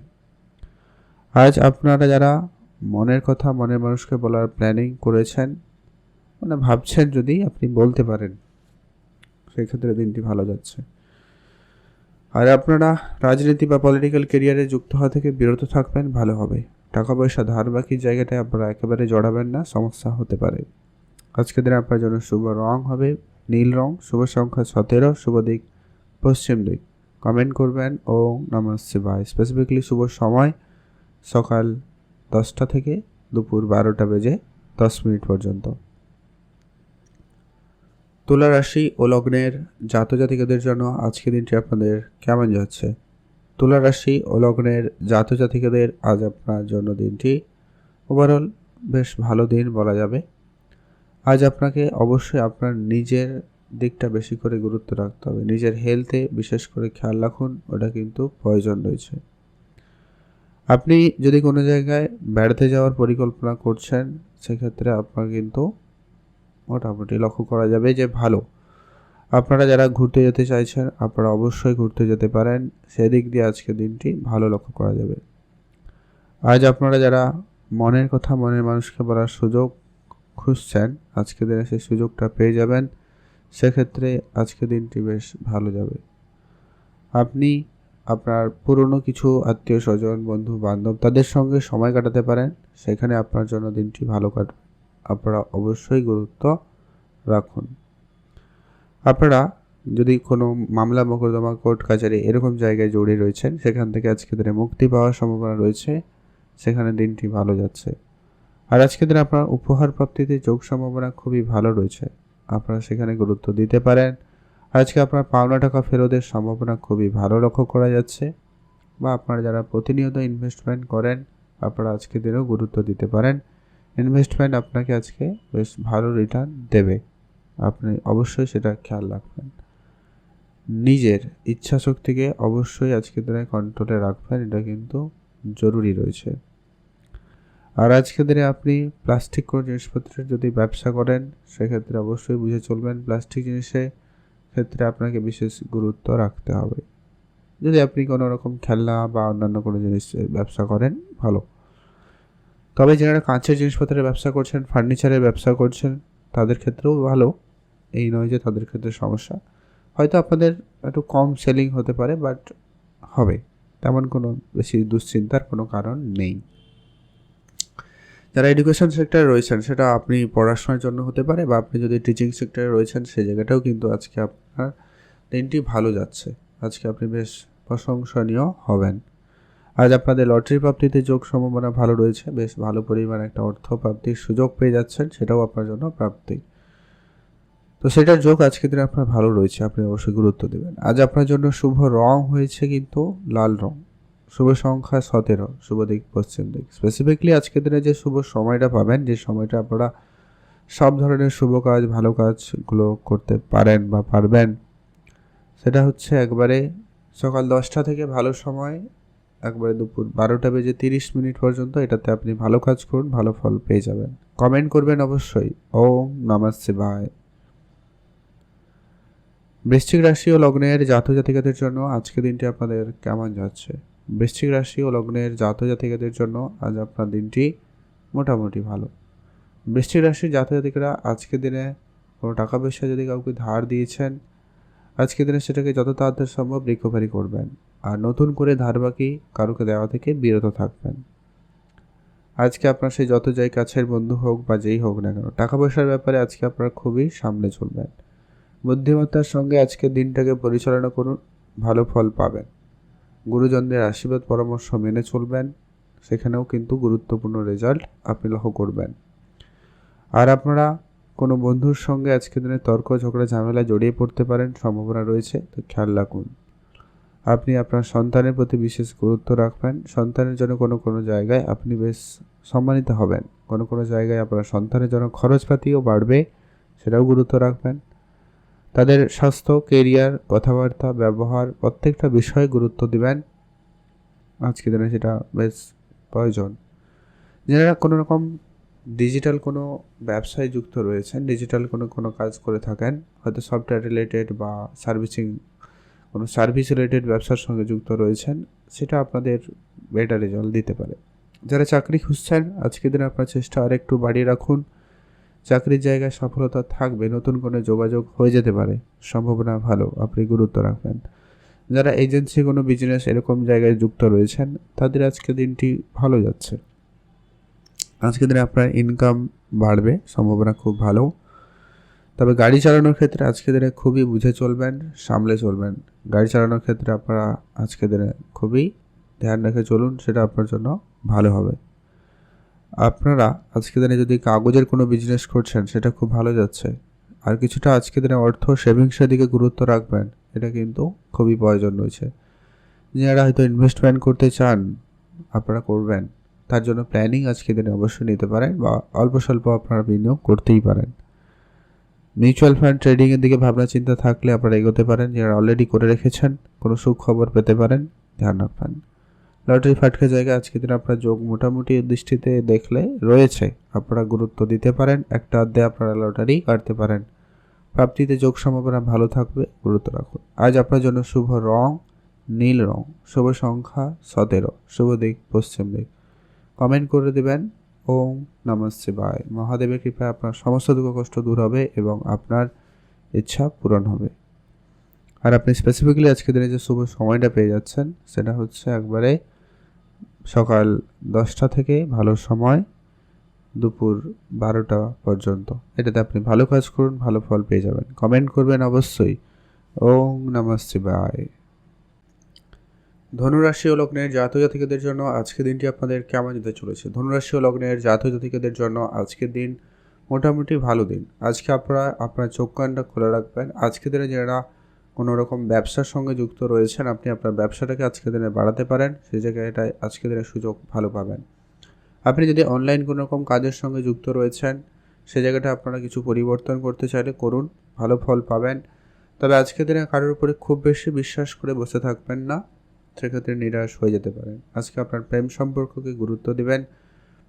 আজ আপনারা যারা মনের কথা মনের মানুষকে বলার প্ল্যানিং করেছেন, মানে ভাবছেন যদি আপনি বলতে পারেন, সেক্ষেত্রে দিনটি ভালো যাচ্ছে। আর আপনারা রাজনীতি বা পলিটিক্যাল কেরিয়ারে যুক্ত হওয়া থেকে বিরত থাকবেন, ভালো হবে। টাকা পয়সা ধার বাকির জায়গাটায় আপনারা একেবারে জড়াবেন না, সমস্যা হতে পারে। আজকের দিনে আপনার জন্য শুভ রং হবে নীল রং, শুভ সংখ্যা 17, শুভ দিক পশ্চিম দিক। কমেন্ট করবেন ওম নমঃ শিবায়। স্পেসিফিকলি শুভ সময় সকাল 10টা থেকে দুপুর 12টা বেজে 10 মিনিট পর্যন্ত। তুলা রাশি ও লগ্নের জাতজাতিকাদের জন্য আজকে দিনটি আপনাদের কেমন যাচ্ছে? তুলা রাশি ও লগ্নের জাতজাতিকাদের আজ আপনার জন্য দিনটি ওভারঅল বেশ ভালো দিন বলা যাবে। আজ আপনাকে অবশ্যই আপনার নিজের দিকটা বেশি করে গুরুত্ব রাখতে হবে। নিজের হেলথে বিশেষ করে খেয়াল রাখুন, ওটা কিন্তু প্রয়োজন রয়েছে। আপনি যদি কোনো জায়গায় বেড়াতে যাওয়ার পরিকল্পনা করছেন, সেক্ষেত্রে আপনার কিন্তু মোটামুটি লক্ষ্য করা যাবে যে ভালো। আপনারা যারা ঘুরতে যেতে চাইছেন, আপনারা অবশ্যই ঘুরতে যেতে পারেন, সেদিক দিয়ে আজকের দিনটি ভালো লক্ষ্য করা যাবে। আজ আপনারা যারা মনের কথা মনের মানুষকে বলার সুযোগ খুঁজছেন, আজকের দিনে সেই সুযোগটা পেয়ে যাবেন, সেক্ষেত্রে আজকের দিনটি বেশ ভালো যাবে। আপনি আপনার পুরনো কিছু আত্মীয় স্বজন বন্ধু বান্ধব তাদের সঙ্গে সময় কাটাতে পারেন, সেখানে আপনার জন্য দিনটি ভালো কাটবে। আপনারা অবশ্যই গুরুত্ব রাখুন। আপনারা যদি কোনো মামলা মোকদ্দমা কোর্ট কাছারি এরকম জায়গায় জড়িয়ে রয়েছেন, সেখান থেকে আজকের দিনে মুক্তি পাওয়ার সম্ভাবনা রয়েছে, সেখানে দিনটি ভালো যাচ্ছে। আর আজকের দিনে আপনার উপহার প্রাপ্তিতে যোগ সম্ভাবনা খুবই ভালো রয়েছে, আপনারা সেখানে গুরুত্ব দিতে পারেন। আজকে আপনার পাওনা টাকা ফেরতের সম্ভাবনা খুবই ভালো লক্ষ্য করা যাচ্ছে, বা আপনারা যারা প্রতিনিয়ত ইনভেস্টমেন্ট করেন, আপনারা আজকের দিনেও গুরুত্ব দিতে পারেন। ইনভেস্টমেন্ট আপনাকে আজকে বেশ ভালো রিটার্ন দেবে, আপনি অবশ্যই সেটা খেয়াল রাখবেন। নিজের ইচ্ছা শক্তিকে অবশ্যই আজকের দিনে কন্ট্রোলে রাখবেন, এটা কিন্তু জরুরি রয়েছে। আর আজকের দিনে আপনি প্লাস্টিক কোনো জিনিসপত্রের যদি ব্যবসা করেন, সেক্ষেত্রে অবশ্যই বুঝে চলবেন, প্লাস্টিক জিনিসের ক্ষেত্রে আপনাকে বিশেষ গুরুত্ব রাখতে হবে। যদি আপনি কোনো রকম খেলনা বা অন্যান্য কোনো জিনিসের ব্যবসা করেন, ভালো। তবে যারা কাঁচের জিনিসপত্রের ব্যবসা করছেন, ফার্নিচারের ব্যবসা করছেন, তাদের ক্ষেত্রেও ভালো। এই নয় যে তাদের ক্ষেত্রে সমস্যা, হয়তো আপনাদের একটু কম সেলিং হতে পারে, বাট হবে, তেমন কোনো বেশি দুশ্চিন্তার কোনো কারণ নেই। যারা এডুকেশন সেক্টরে রয়েছেন, সেটা আপনি পড়াশোনার জন্য হতে পারে, বা আপনি যদি টিচিং সেক্টরে রয়েছেন, সেই জায়গাটাও কিন্তু আজকে আপনার দিনটি ভালো যাচ্ছে। আজকে আপনি বেশ প্রশংসনীয় হবেন। আজ আপনাদের লটারি প্রাপ্তিতে যোগ সম্ভাবনা ভালো রয়েছে, বেশ ভালো পরিমাণ একটা অর্থ প্রাপ্তির সুযোগ পেয়ে যাচ্ছেন, সেটাও আপনার জন্য প্রাপ্তি। তো সেটার যোগ আজকের দিনে আপনার ভালো রয়েছে, আপনি অবশ্যই গুরুত্ব দেবেন। আজ আপনার জন্য শুভ রং হয়েছে কিন্তু লাল রং, শুভ সংখ্যা 17, শুভ দিক পশ্চিম দিক। স্পেসিফিকলি আজকের দিনে যে শুভ সময়টা পাবেন, যে সময়টা আপনারা সব ধরনের শুভ কাজ ভালো কাজগুলো করতে পারেন বা পারবেন, সেটা হচ্ছে একবারে সকাল 10টা থেকে ভালো সময়, একবারে দুপুর 12টা বেজে 30 মিনিট পর্যন্ত। এটাতে আপনি ভালো কাজ করুন, ভালো ফল পেয়ে যাবেন। কমেন্ট করবেন অবশ্যই ওম নমঃ শিবায়। বৃশ্চিক রাশি ও লগ্নের জাতজাতিকাদের জন্য আজকে দিনটি আপনাদের কেমন যাচ্ছে? বৃশ্চিক রাশি ও লগ্নের জাতজাতিকাদের জন্য আজ আপনার দিনটি মোটামুটি ভালো। বৃশ্চিক রাশির জাতজাতিকারা আজকের দিনে কোনো টাকা পয়সা যদি কাউকে ধার দিয়েছেন, আজকের দিনে সেটাকে যত তাড়াতাড়ি সম্ভব রিকভারি করবেন, আর নতুন করে ধার বাকি কারোকে দেওয়া থেকে বিরত থাকবেন। আজকে আপনার সেই যত যাই কাছের বন্ধু হোক বা যেই হোক না কেন, টাকা পয়সার ব্যাপারে আজকে আপনারা খুবই সামনে চলবেন। বুদ্ধিমত্তার সঙ্গে আজকের দিনটাকে পরিচালনা করুন, ভালো ফল পাবেন। গুরুজনদের আশীর্বাদ পরামর্শ মেনে চলবেন, সেখানেও কিন্তু গুরুত্বপূর্ণ রেজাল্ট আপনি লক্ষ্য করবেন। আর আপনারা কোনো বন্ধুর সঙ্গে আজকের দিনে তর্ক ঝগড়া ঝামেলা জড়িয়ে পড়তে পারেন, সম্ভাবনা রয়েছে, তো খেয়াল রাখুন। আপনি আপনার সন্তানের প্রতি বিশেষ গুরুত্ব রাখবেন, সন্তানের জন্য কোনো জায়গায় আপনি বেশ সম্মানিত হবেন, কোনো জায়গায় আপনার সন্তানের জন্য খরচপাতিও বাড়বে, সেটাও গুরুত্ব রাখবেন। তাদের স্বাস্থ্য, কেরিয়ার, কথাবার্তা, ব্যবহার প্রত্যেকটা বিষয়ে গুরুত্ব দিবেন। আজকে দিনে সেটা বেশ প্রয়োজন। যারা কোনো রকম ডিজিটাল কোনো ব্যবসায় যুক্ত রয়েছেন, ডিজিটাল কোনো কাজ করে থাকেন, হয়তো সফটওয়্যার রিলেটেড বা সার্ভিসিং কোনো সার্ভিস রিলেটেড ব্যবসার সঙ্গে যুক্ত রয়েছেন, সেটা আপনাদের বেটার রেজাল্ট দিতে পারে। যারা চাকরি খুঁজছেন, আজকের দিনে আপনার চেষ্টা আরেকটু বাড়িয়ে রাখুন। চাকরির জায়গায় সফলতা থাকবে, নতুন কোনো যোগাযোগ হয়ে যেতে পারে, সম্ভাবনা ভালো, আপনি গুরুত্ব রাখবেন। যারা এজেন্সি কোনো বিজনেস এরকম জায়গায় যুক্ত রয়েছেন, তাদের আজকের দিনটি ভালো যাচ্ছে। আজকের দিনে আপনার ইনকাম বাড়বে, সম্ভাবনা খুব ভালো। তবে গাড়ি চালানোর ক্ষেত্রে আজকের দিনে খুবই বুঝে চলবেন, সামলে চলবেন। গাড়ি চালানোর ক্ষেত্রে আপনারা আজকের দিনে খুবই ধ্যান রেখে চলুন, সেটা আপনার জন্য ভালো হবে। আপনারা আজকের দিনে যদি কাগজের কোনো বিজনেস করছেন, সেটা খুব ভালো যাচ্ছে। আর কিছুটা আজকের দিনে অর্থ সেভিংসের দিকে গুরুত্ব রাখবেন, এটা কিন্তু খুবই প্রয়োজন রয়েছে। যারা হয়তো ইনভেস্টমেন্ট করতে চান, আপনারা করবেন, তার জন্য প্ল্যানিং আজকের দিনে অবশ্যই নিতে পারেন বা অল্প স্বল্প আপনারা বিনিয়োগ করতেই পারেন। মিউচুয়াল ফান্ড ট্রেডিংয়ের দিকে ভাবনা চিন্তা থাকলে আপনারা এগোতে পারেন। যারা অলরেডি করে রেখেছেন, কোনো সুখবর পেতে পারেন, ধ্যান রাখবেন। লটারি ফাটকা জায়গায় আজকের দিন আপনার যোগ মোটামুটি দৃষ্টিতে দেখলে রয়েছে, আপনারা গুরুত্ব দিতে পারেন। একটা অধ্যায়ে আপনারা লটারি কাটতে পারেন। প্রাপ্তিতে যোগ সম্ভাবনা ভালো থাকবে, গুরুত্ব রাখুন। আজ আপনার জন্য শুভ রং নীল রং, শুভ সংখ্যা 17, শুভ দিক পশ্চিম দিক। কমেন্ট করে দেবেন ওম নমঃ শিবায়। মহাদেবের কৃপায় আপনার সমস্ত দুঃখ কষ্ট দূর হবে এবং আপনার ইচ্ছা পূরণ হবে। আর আপনি স্পেসিফিক্যালি আজকের দিনে যে শুভ সময়টা পেয়ে যাচ্ছেন, সেটা হচ্ছে একবারে সকাল 10টা থেকে ভালো সময়, দুপুর 12টা পর্যন্ত। এটাতে আপনি ভালো কাজ করুন, ভালো ফল পেয়ে যাবেন। কমেন্ট করবেন অবশ্যই ওম নমঃ শিবায়। ধনুরাশি ও লগ্নের জাতক জাতিকাদের জন্য আজকের দিনটি আপনাদের কেমন যেতে চলেছে? ধনুরাশি ও লগ্নের জাতক জাতিকাদের জন্য আজকের দিন মোটামুটি ভালো দিন। আজকে আপনারা আপনার চোখ কানটা খোলা রাখবেন। আজকের দিনে যারা কোনো রকম ব্যবসার সঙ্গে যুক্ত রয়েছেন, আপনি আপনার ব্যবসাটাকে আজকের দিনে বাড়াতে পারেন, সেই জায়গাটায় আজকের দিনে সুযোগ ভালো পাবেন। আপনি যদি অনলাইন কোনো রকম কাজের সঙ্গে যুক্ত রয়েছেন, সে জায়গাটা আপনারা কিছু পরিবর্তন করতে চাইলে করুন, ভালো ফল পাবেন। তবে আজকের দিনে কারোর উপরে খুব বেশি বিশ্বাস করে বসে থাকবেন না, সেক্ষেত্রে নিরাশ হয়ে যেতে পারেন। আজকে আপনার প্রেম সম্পর্ককে গুরুত্ব দিবেন।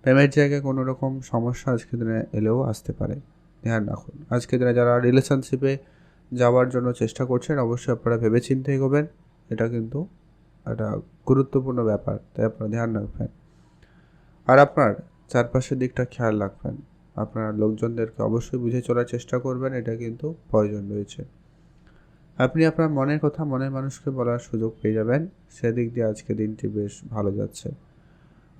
প্রেমের জায়গায় কোনো রকম সমস্যা আজকের দিনে এলেও আসতে পারে, ধ্যান রাখুন। আজকের দিনে যারা রিলেশনশিপে যাওয়ার জন্য চেষ্টা করছেন, অবশ্যই আপনারা ভেবেচিন্তে এগোবেন। এটা কিন্তু একটা গুরুত্বপূর্ণ ব্যাপার, তাই আপনারা ধ্যান রাখবেন। আর আপনার চারপাশের দিকটা খেয়াল রাখবেন। আপনার লোকজনদেরকে অবশ্যই বুঝে চলার চেষ্টা করবেন, এটা কিন্তু প্রয়োজন রয়েছে। আপনি আপনার মনের কথা মনের মানুষকে বলার সুযোগ পেয়ে যাবেন, সেদিক দিয়ে আজকের দিনটি বেশ ভালো যাচ্ছে।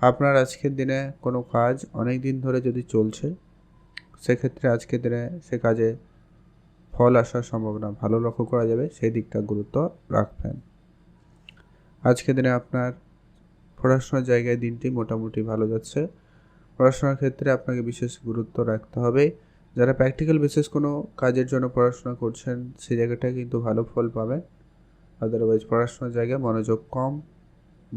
আপনার আজকের দিনে কোনো কাজ অনেক দিন ধরে যদি চলছে, সেক্ষেত্রে আজকের দিনে সে কাজে ফল আসার সম্ভাবনা ভালো লক্ষ্য করা যাবে, সেই দিকটা গুরুত্ব রাখবেন। আজকের দিনে আপনার পড়াশোনার জায়গায় দিনটি মোটামুটি ভালো যাচ্ছে। পড়াশোনার ক্ষেত্রে আপনাকে বিশেষ গুরুত্ব রাখতে হবে। যারা প্র্যাকটিক্যাল বেসিস কোনো কাজের জন্য পড়াশোনা করছেন, সেই জায়গাটায় কিন্তু ভালো ফল পাবেন। আদারওয়াইজ পড়াশোনার জায়গায় মনোযোগ কম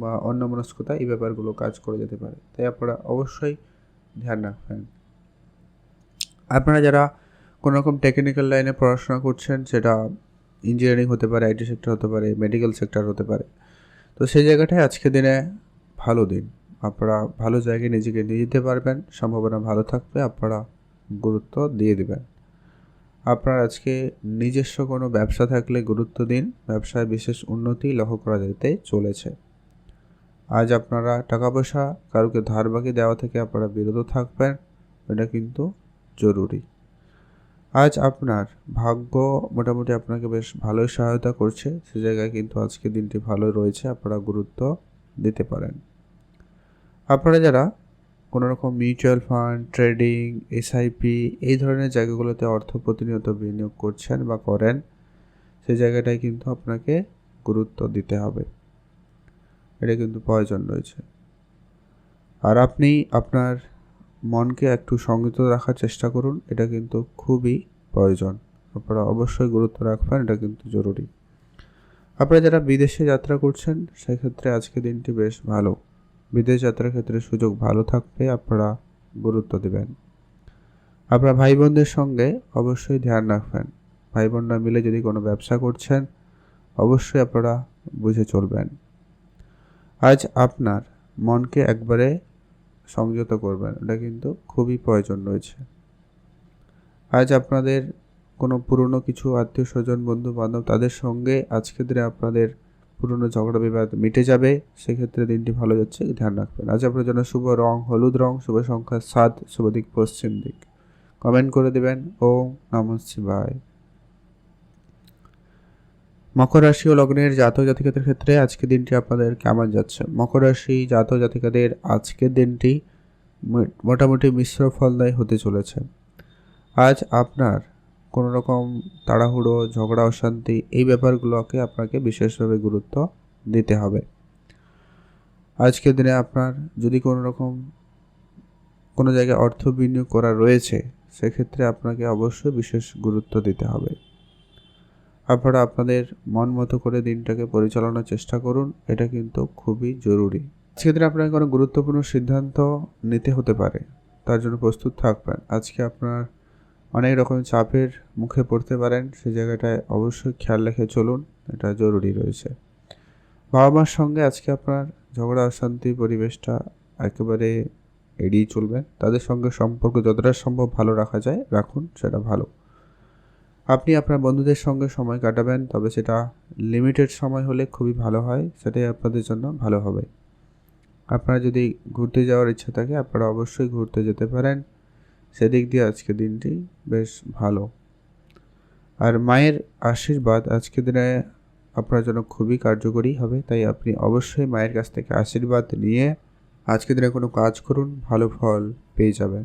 বা অন্যমনস্কতা, এই ব্যাপারগুলো কাজ করে যেতে পারে, তাই আপনারা অবশ্যই ধ্যান রাখবেন। আপনারা যারা কোনো রকম টেকনিক্যাল লাইনে পড়াশোনা করছেন, সেটা ইঞ্জিনিয়ারিং হতে পারে, আইটি সেক্টর হতে পারে, মেডিকেল সেক্টর হতে পারে, তো সেই জায়গাটায় আজকের দিনে ভালো দিন। আপনারা ভালো জায়গায় নিজেকে নিয়ে যেতে পারবেন, সম্ভাবনা ভালো থাকবে, আপনারা গুরুত্ব দিয়ে দেবেন। আপনার আজকে নিজস্ব কোনো ব্যবসা থাকলে গুরুত্ব দিন, ব্যবসায় বিশেষ উন্নতি লক্ষ্য করা যেতে চলেছে। আজ আপনারা টাকা পয়সা কারোকে ধার বাকি দেওয়া থেকে আপনারা বিরত থাকবেন, এটা কিন্তু জরুরি। আজ আপনার ভাগ্য মোটামুটি আপনাকে বেশ ভালোই সহায়তা করছে, সে জায়গায় কিন্তু আজকে দিনটি ভালো রয়েছে, আপনারা গুরুত্ব দিতে পারেন। আপনারা যারা কোনো রকম মিউচুয়াল ফান্ড, ট্রেডিং, এসআইপি এই ধরনের জায়গাগুলোতে অর্থ প্রতিনিয়ত বিনিয়োগ করছেন বা করেন, সেই জায়গাটায় কিন্তু আপনাকে গুরুত্ব দিতে হবে, এটা কিন্তু প্রয়োজন রয়েছে। আর আপনি আপনার মনকে একটু সংযত রাখার চেষ্টা করুন, এটা কিন্তু খুবই প্রয়োজন। আপনারা অবশ্যই গুরুত্ব রাখবেন, এটা কিন্তু জরুরি। আপনারা যারা বিদেশে যাত্রা করছেন, সেক্ষেত্রে আজকে দিনটি বেশ ভালো। বিদেশ যাত্রার ক্ষেত্রে সুযোগ ভালো থাকবে, আপনারা গুরুত্ব দেবেন। আপনার ভাই বোনদের সঙ্গে অবশ্যই ধ্যান রাখবেন। ভাই বোনরা মিলে যদি কোনো ব্যবসা করছেন, অবশ্যই আপনারা বুঝে চলবেন। আজ আপনার মনকে একবারে সংযত করবেন, এটা কিন্তু খুবই প্রয়োজন রয়েছে। আজ আপনাদের কোনো পুরনো কিছু আত্মীয় স্বজন বন্ধু বান্ধব তাদের সঙ্গে আজকের দিনে আপনাদের পুরনো ঝগড়া বিবাদ মিটে যাবে, সেক্ষেত্রে দিনটি ভালো যাচ্ছে, ধ্যান রাখবেন। আজ আপনার জন্য শুভ রং হলুদ রং, শুভ সংখ্যা 7, শুভ দিক পশ্চিম দিক। কমেন্ট করে দেবেন। ওম নমঃ শিবায়। মকর রাশি ও লগ্নের জাতক জাতিকাদের ক্ষেত্রে আজকের দিনটি আপনাদের কেমন যাচ্ছে? মকর রাশি জাতক জাতিকাদের আজকের দিনটি মোটামুটি মিশ্র ফলদায়ী হতে চলেছে। আজ আপনার কোনো রকম তাড়াহুড়ো, ঝগড়া, অশান্তি এই ব্যাপারগুলোকে আপনাকে বিশেষভাবে গুরুত্ব দিতে হবে। আজকের দিনে আপনার যদি কোনো জায়গায় অর্থ বিনিয়োগ করা রয়েছে, সেক্ষেত্রে আপনাকে অবশ্যই বিশেষ গুরুত্ব দিতে হবে। আপনারা আপনাদের মন মতো করে দিনটাকে পরিচালনার চেষ্টা করুন, এটা কিন্তু খুবই জরুরি। আজকের দিনে আপনাকে কোনো গুরুত্বপূর্ণ সিদ্ধান্ত নিতে হতে পারে, তার জন্য প্রস্তুত থাকবেন। আজকে আপনার অনেক রকম চাপের মুখে পড়তে পারেন, সেই জায়গাটায় অবশ্যই খেয়াল রেখে চলুন, এটা জরুরি রয়েছে। বাবা মার সঙ্গে আজকে আপনার ঝগড়া অশান্তি পরিবেশটা একেবারে এড়িয়ে চলবেন। তাদের সঙ্গে সম্পর্ক যতটা সম্ভব ভালো রাখা যায় রাখুন, সেটা ভালো। আপনি আপনার বন্ধুদের সঙ্গে সময় কাটাবেন, তবে সেটা লিমিটেড সময় হলে খুবই ভালো হয়, সেটাই আপনাদের জন্য ভালো হবে। আপনারা যদি ঘুরতে যাওয়ার ইচ্ছা থাকে, আপনারা অবশ্যই ঘুরতে যেতে পারেন, সেদিক দিয়ে আজকে দিনটি বেশ ভালো। আর মায়ের আশীর্বাদ আজকের দিনে আপনার জন্য খুবই কার্যকরী হবে, তাই আপনি অবশ্যই মায়ের কাছ থেকে আশীর্বাদ নিয়ে আজকের দিনে কোনো কাজ করুন, ভালো ফল পেয়ে যাবেন।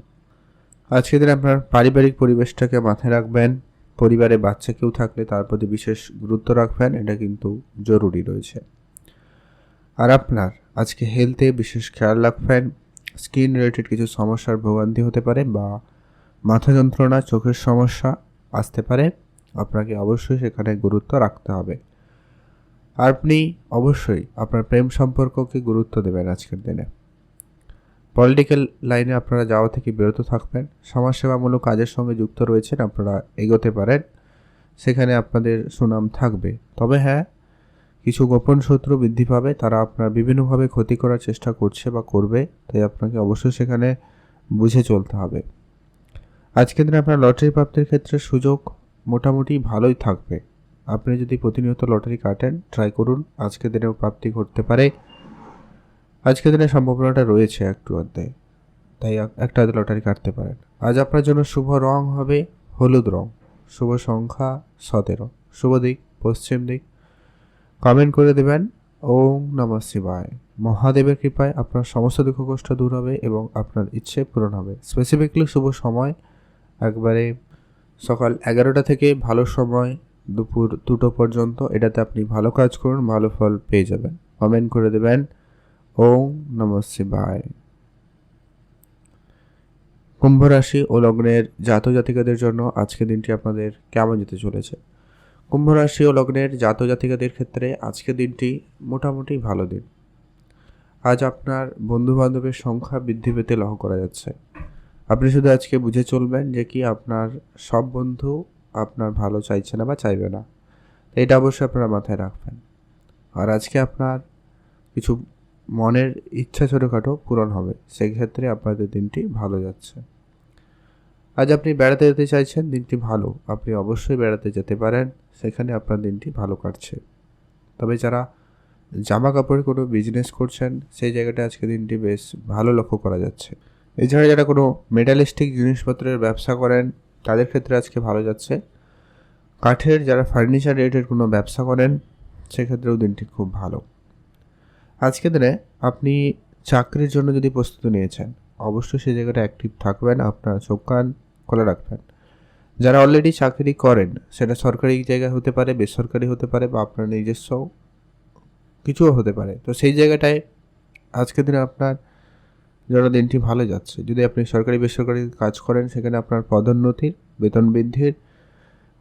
আজকের দিনে আপনার পারিবারিক পরিবেশটাকে মাথায় রাখবেন। পরিবারে বাচ্চা কেউ থাকলে তার প্রতি বিশেষ গুরুত্ব রাখবেন, এটা কিন্তু জরুরি রয়েছে। আর আপনার আজকে হেলথে বিশেষ খেয়াল রাখবেন। স্কিন রিলেটেড কিছু সমস্যার ভোগান্তি হতে পারে, বা মাথা যন্ত্রণা, চোখের সমস্যা আসতে পারে, আপনাকে অবশ্যই সেখানে গুরুত্ব রাখতে হবে। আর আপনি অবশ্যই আপনার প্রেম সম্পর্ককে গুরুত্ব দেবেন আজকের দিনে। পলিটিক্যাল লাইনে আপনারা যাওয়া থেকে বিরত থাকবেন। সমাজসেবামূলক কাজের সঙ্গে যুক্ত রয়েছেন, আপনারা এগোতে পারেন, সেখানে আপনাদের সুনাম থাকবে। তবে হ্যাঁ, কিছু গোপন শত্রু বৃদ্ধি পাবে, তারা আপনার বিভিন্নভাবে ক্ষতি করার চেষ্টা করছে বা করবে, তাই আপনাকে অবশ্যই সেখানে বুঝে চলতে হবে। আজকের দিনে আপনার লটারি প্রাপ্তির ক্ষেত্রে সুযোগ মোটামুটি ভালোই থাকবে। আপনি যদি প্রতিনিয়ত লটারি কাটেন, ট্রাই করুন, আজকের দিনেও প্রাপ্তি ঘটতে পারে। আজকের দিনে সম্ভাবনাটা রয়েছে একটু অর্ধেক, তাই একটা লটারি কাটতে পারেন। আজ আপনার জন্য শুভ রং হবে হলুদ রং, শুভ সংখ্যা 17, শুভ দিক পশ্চিম দিক। কমেন্ট করে দেবেন। ওম নমঃ শিবায়। মহাদেবের কৃপায় আপনার সমস্ত দুঃখ কষ্ট দূর হবে এবং আপনার ইচ্ছে পূরণ হবে। স্পেসিফিকলি শুভ সময় একবারে সকাল 11টা থেকে ভালো সময় দুপুর 2টো পর্যন্ত, এটাতে আপনি ভালো কাজ করুন, ভালো ফল পেয়ে যাবেন। কমেন্ট করে দেবেন। ওম নমঃ শিবায়। কুম্ভ রাশি ও লগ্নের জাতক জাতিকাদের জন্য আজকের দিনটি আপনাদের কেমন যেতে চলেছে? কুম্ভ রাশি ও লগ্নের জাতক জাতিকাদের ক্ষেত্রে আজকের দিনটি মোটামুটি ভালো দিন। আজ আপনার বন্ধু বান্ধবের সংখ্যা বৃদ্ধি পেতে লক্ষ্য করা যাচ্ছে। আপনি শুধু আজকে বুঝে চলবেন যে কি আপনার সব বন্ধু আপনার ভালো চাইছে না বা চাইবে না, এটা অবশ্যই আপনারা মাথায় রাখবেন। আর আজকে আপনার কিছু মনের ইচ্ছা ছোটোখাটো পূরণ হবে, সেই ক্ষেত্রে আপনাদের দিনটি ভালো যাচ্ছে। আজ আপনি বেড়াতে যেতে চাইছেন, দিনটি ভালো, আপনি অবশ্যই বেড়াতে যেতে পারেন, সেখানে আপনার দিনটি ভালো কাটছে। তবে যারা জামা কাপড়ের কোনো বিজনেস করছেন, সেই জায়গাটা আজকে দিনটি বেশ ভালো লক্ষ্য করা যাচ্ছে। এছাড়া যারা কোনো মেটালিস্টিক জিনিসপত্রের ব্যবসা করেন, তাদের ক্ষেত্রে আজকে ভালো যাচ্ছে। কাঠের যারা ফার্নিচার রিলেটেড কোনো ব্যবসা করেন, সেক্ষেত্রেও দিনটি খুব ভালো। আজকে দিনে আপনি চাকরির জন্য যদি প্রস্তুতি নিয়েছেন, অবশ্যই সেই জায়গাটা অ্যাক্টিভ থাকবেন, আপনার চোখ কান খোলা রাখবেন। যারা অলরেডি চাকরি করেন, সেটা সরকারি জায়গায় হতে পারে, বেসরকারি হতে পারে, বা আপনার নিজস্ব কিছুও হতে পারে, তো সেই জায়গাটায় আজকের দিনে আপনার জন্য দিনটি ভালো যাচ্ছে। যদি আপনি সরকারি বেসরকারি কাজ করেন, সেখানে আপনার পদোন্নতির, বেতন বৃদ্ধির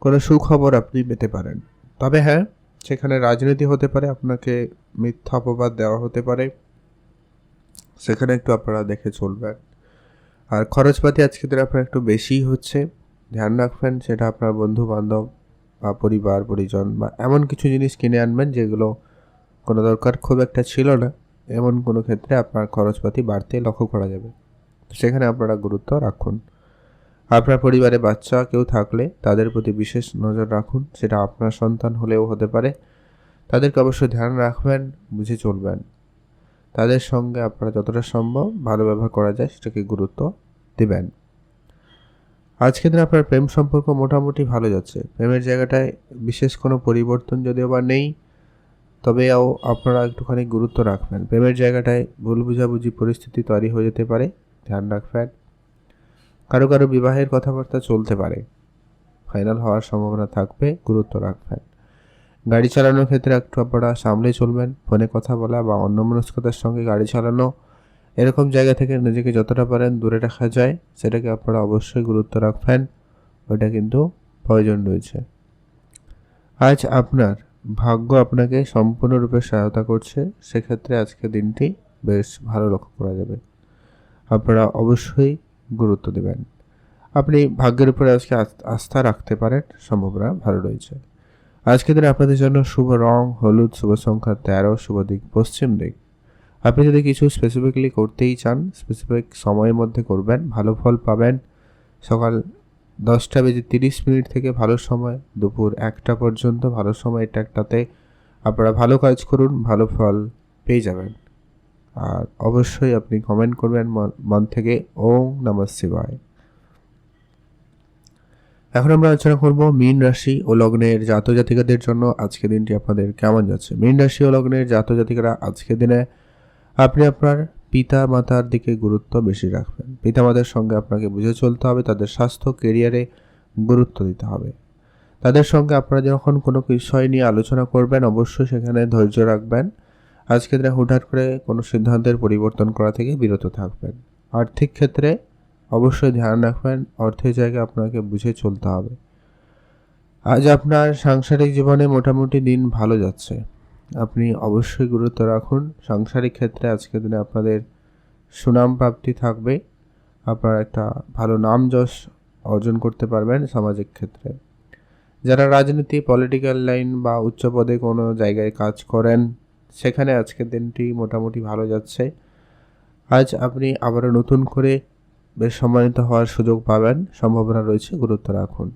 কোনো সুখবর আপনি পেতে পারেন। তবে হ্যাঁ, সেখানে রাজনীতি হতে পারে, আপনাকে মিথ্যা অপবাদ দেওয়া হতে পারে, সেখানে একটু আপনারা দেখে চলবেন। আর খরচপাতি আজকে দিনে আপনার একটু বেশিই হচ্ছে, ধ্যান রাখবেন, সেটা আপনার বন্ধু বান্ধব বা পরিবার পরিজন বা এমন কিছু জিনিস কিনে আনবেন যেগুলো কোনো দরকার খুব একটা ছিল না, এমন কোনো ক্ষেত্রে আপনার খরচপাতি বাড়তে লক্ষ্য করা যাবে। সেখানে আপনারা গুরুত্ব রাখুন। আপনার পরিবারে বাচ্চা কেউ থাকলে তাদের প্রতি বিশেষ নজর রাখুন, সেটা আপনার সন্তান হলেও হতে পারে। তাদেরকে অবশ্যই ধ্যান রাখবেন, বুঝে চলবেন। তাদের সঙ্গে আপনারা যতটা সম্ভব ভালো ব্যবহার করা যায় সেটাকে গুরুত্ব দেবেন। আজকের দিনে আপনার প্রেম সম্পর্ক মোটামুটি ভালো যাচ্ছে। প্রেমের জায়গাটায় বিশেষ কোনো পরিবর্তন যদিও বা নেই, তবেও আপনারা একটুখানি গুরুত্ব রাখবেন। প্রেমের জায়গাটায় ভুল বুঝাবুঝি পরিস্থিতি তৈরি হয়ে যেতে পারে, ধ্যান রাখবেন। কারো কারো বিবাহের কথাবার্তা চলতে পারে, ফাইনাল হওয়ার সম্ভাবনা থাকবে, গুরুত্ব রাখবেন। গাড়ি চালানোর ক্ষেত্রে একটু আপনারা সামলে চলবেন। ফোনে কথা বলা বা অন্যমনস্কতার সঙ্গে গাড়ি চালানো, এরকম জায়গা থেকে নিজেকে যতটা পারেন দূরে রাখা যায় সেটাকে আপনারা অবশ্যই গুরুত্ব রাখবেন, ওটা কিন্তু প্রয়োজন রয়েছে। আজ আপনার ভাগ্য আপনাকে সম্পূর্ণরূপে সহায়তা করছে, সেক্ষেত্রে আজকে দিনটি বেশ ভালো লক্ষ্য করা যাবে। আপনারা অবশ্যই গুরুত্ব দেবেন। আপনি ভাগ্যের উপরে আজকে আস্থা রাখতে পারেন, সম্ভাবনা ভালো রয়েছে। আজকের দিনে আপনাদের জন্য শুভ রং হলুদ, শুভ সংখ্যা 13, শুভ দিক পশ্চিম দিক। আপনি যদি কিছু স্পেসিফিকলি করতেই চান, স্পেসিফিক সময়ের মধ্যে করবেন, ভালো ফল পাবেন। সকাল 10:30 থেকে ভালো সময়, দুপুর 1টা পর্যন্ত ভালো সময়, একটাতে আপনারা ভালো কাজ করুন, ভালো ফল পেয়ে যাবেন। আর অবশ্যই আপনি কমেন্ট করবেন মন থেকে ওম নমঃ শিবায়। এখন আমরা আলোচনা করব মীন রাশি ও লগ্নের জাতজাতিকাদের জন্য আজকের দিনটি আপনাদের কেমন যাচ্ছে। মীন রাশি ও লগ্নের জাতজাতিকারা আজকের দিনে আপনি আপনার পিতা মাতার দিকে গুরুত্ব বেশি রাখবেন। পিতা মাতার সঙ্গে আপনাকে বুঝে চলতে হবে, তাদের স্বাস্থ্য কেরিয়ারে গুরুত্ব দিতে হবে। তাদের সঙ্গে আপনারা যখন কোনো বিষয় নিয়ে আলোচনা করবেন অবশ্যই সেখানে ধৈর্য রাখবেন। আজকের দিনে হুটহাট করে কোনো সিদ্ধান্তের পরিবর্তন করা থেকে বিরত থাকবেন। আর্থিক ক্ষেত্রে অবশ্যই ধ্যান রাখবেন, অর্থের জায়গায় আপনাকে বুঝে চলতে হবে। আজ আপনার সাংসারিক জীবনে মোটামুটি দিন ভালো যাচ্ছে, আপনি অবশ্যই গুরুত্ব রাখুন। সাংসারিক ক্ষেত্রে আজকের দিনে আপনাদের সুনাম প্রাপ্তি থাকবে, আপনারা একটা ভালো নাম যশ অর্জন করতে পারবেন সামাজিক ক্ষেত্রে। যারা রাজনীতি, পলিটিক্যাল লাইন বা উচ্চ পদে কোনো জায়গায় কাজ করেন, সেখানে আজকের দিনটি মোটামুটি ভালো যাচ্ছে। আজ আপনি আবারও নতুন করে বেশ সম্মানিত হওয়ার সুযোগ পাবেন, সম্ভাবনা রয়েছে, গুরুত্ব রাখুন।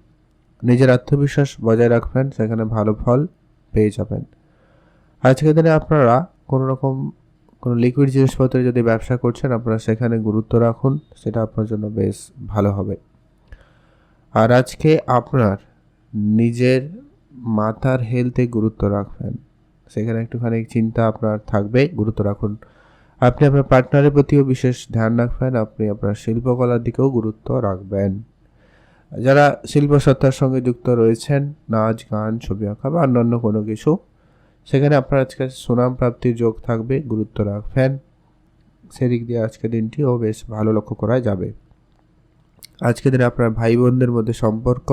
নিজের আত্মবিশ্বাস বজায় রাখবেন, সেখানে ভালো ফল পেয়ে যাবেন। আজকের দিনে আপনারা কোনো লিকুইড জিনিসপত্রে যদি ব্যবসা করছেন, আপনারা সেখানে গুরুত্ব রাখুন, সেটা আপনার জন্য বেশ ভালো হবে। আর আজকে আপনার নিজের মাথার হেলথে গুরুত্ব রাখবেন, সেখানে একটুখানি চিন্তা আপনার থাকবে, গুরুত্ব রাখুন। আপনি আপনার পার্টনারের প্রতিও বিশেষ ধ্যান রাখবেন, আপনি আপনার শিল্পকলার দিকেও গুরুত্ব রাখবেন। যারা শিল্পসত্তার সঙ্গে যুক্ত রয়েছেন, নাচ গান, ছবি আঁকা বা অন্যান্য কোনো কিছু, সেখানে আপনার আজকে সুনাম প্রাপ্তির যোগ থাকবে, গুরুত্ব রাখবেন। সেদিক দিয়ে আজকের দিনটিও বেশ ভালো লক্ষ্য করা যাবে। আজকের দিনে আপনার ভাই বোনদের মধ্যে সম্পর্ক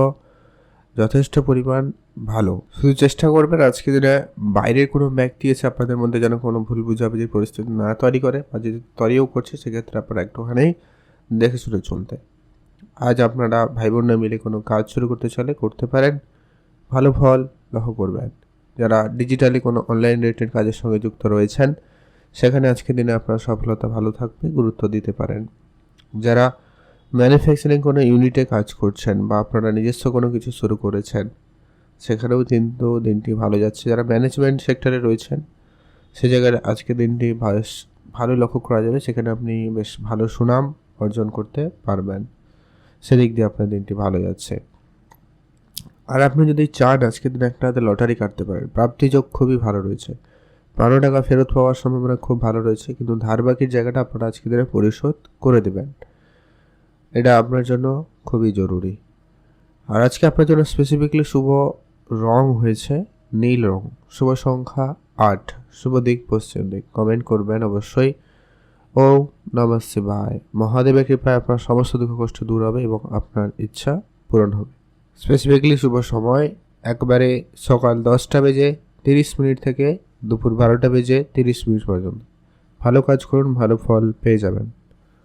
যথেষ্ট পরিমাণ ভালো। শুধু চেষ্টা করবেন আজকে দিনে বাইরের কোনো ব্যক্তি এসে আপনাদের মধ্যে যেন কোনো ভুল বুঝাবুঝির পরিস্থিতি না তৈরি করে, বা যদি তৈরিও করছে সেক্ষেত্রে আপনারা একটুখানি দেখে শুনে চলতে। আজ আপনারা ভাই বোনরা মিলে কোনো কাজ শুরু করতে চলে করতে পারেন, ভালো ফল লক্ষ্য করবেন। যারা ডিজিটালি কোনো অনলাইন রিলেটেড কাজের সঙ্গে যুক্ত রয়েছেন, সেখানে আজকের দিনে আপনার সফলতা ভালো থাকবে, গুরুত্ব দিতে পারেন। যারা ম্যানুফ্যাকচারিং কোনো ইউনিটে কাজ করছেন বা আপনারা নিজস্ব কোনো কিছু শুরু করেছেন, সেখানেও কিন্তু দিনটি ভালো যাচ্ছে। যারা ম্যানেজমেন্ট সেক্টরে রয়েছেন, সে জায়গায় আজকে দিনটি ভালো লক্ষ্য করা যাবে, সেখানে আপনি বেশ ভালো সুনাম অর্জন করতে পারবেন। সেদিক দিয়ে আপনার দিনটি ভালো যাচ্ছে। আর আপনি যদি চান আজকের দিনে একটা হাতে লটারি কাটতে পারেন, প্রাপ্তিযোগ খুবই ভালো রয়েছে, 12 টাকা ফেরত পাওয়ার সম্ভাবনা খুব ভালো রয়েছে, কিন্তু ধার বাকির জায়গাটা আপনারা আজকের দিনে পরিশোধ করে দেবেন, এটা আপনার জন্য খুবই জরুরি। আর আজকে আপনার জন্য স্পেসিফিকলি শুভ রং হয়েছে নীল রং, শুভ সংখ্যা 8, শুভ দিক পশ্চিম দিক। কমেন্ট করবেন অবশ্যই ওম নমঃ শিবায়। মহাদেবের কৃপায় আপনার সমস্ত দুঃখ কষ্ট দূর হবে এবং আপনার ইচ্ছা পূরণ হবে। স্পেসিফিকলি শুভ সময় একবারে সকাল 10:30 থেকে দুপুর 12:30 পর্যন্ত। ভালো কাজ করুন, ভালো ফল পেয়ে যাবেন।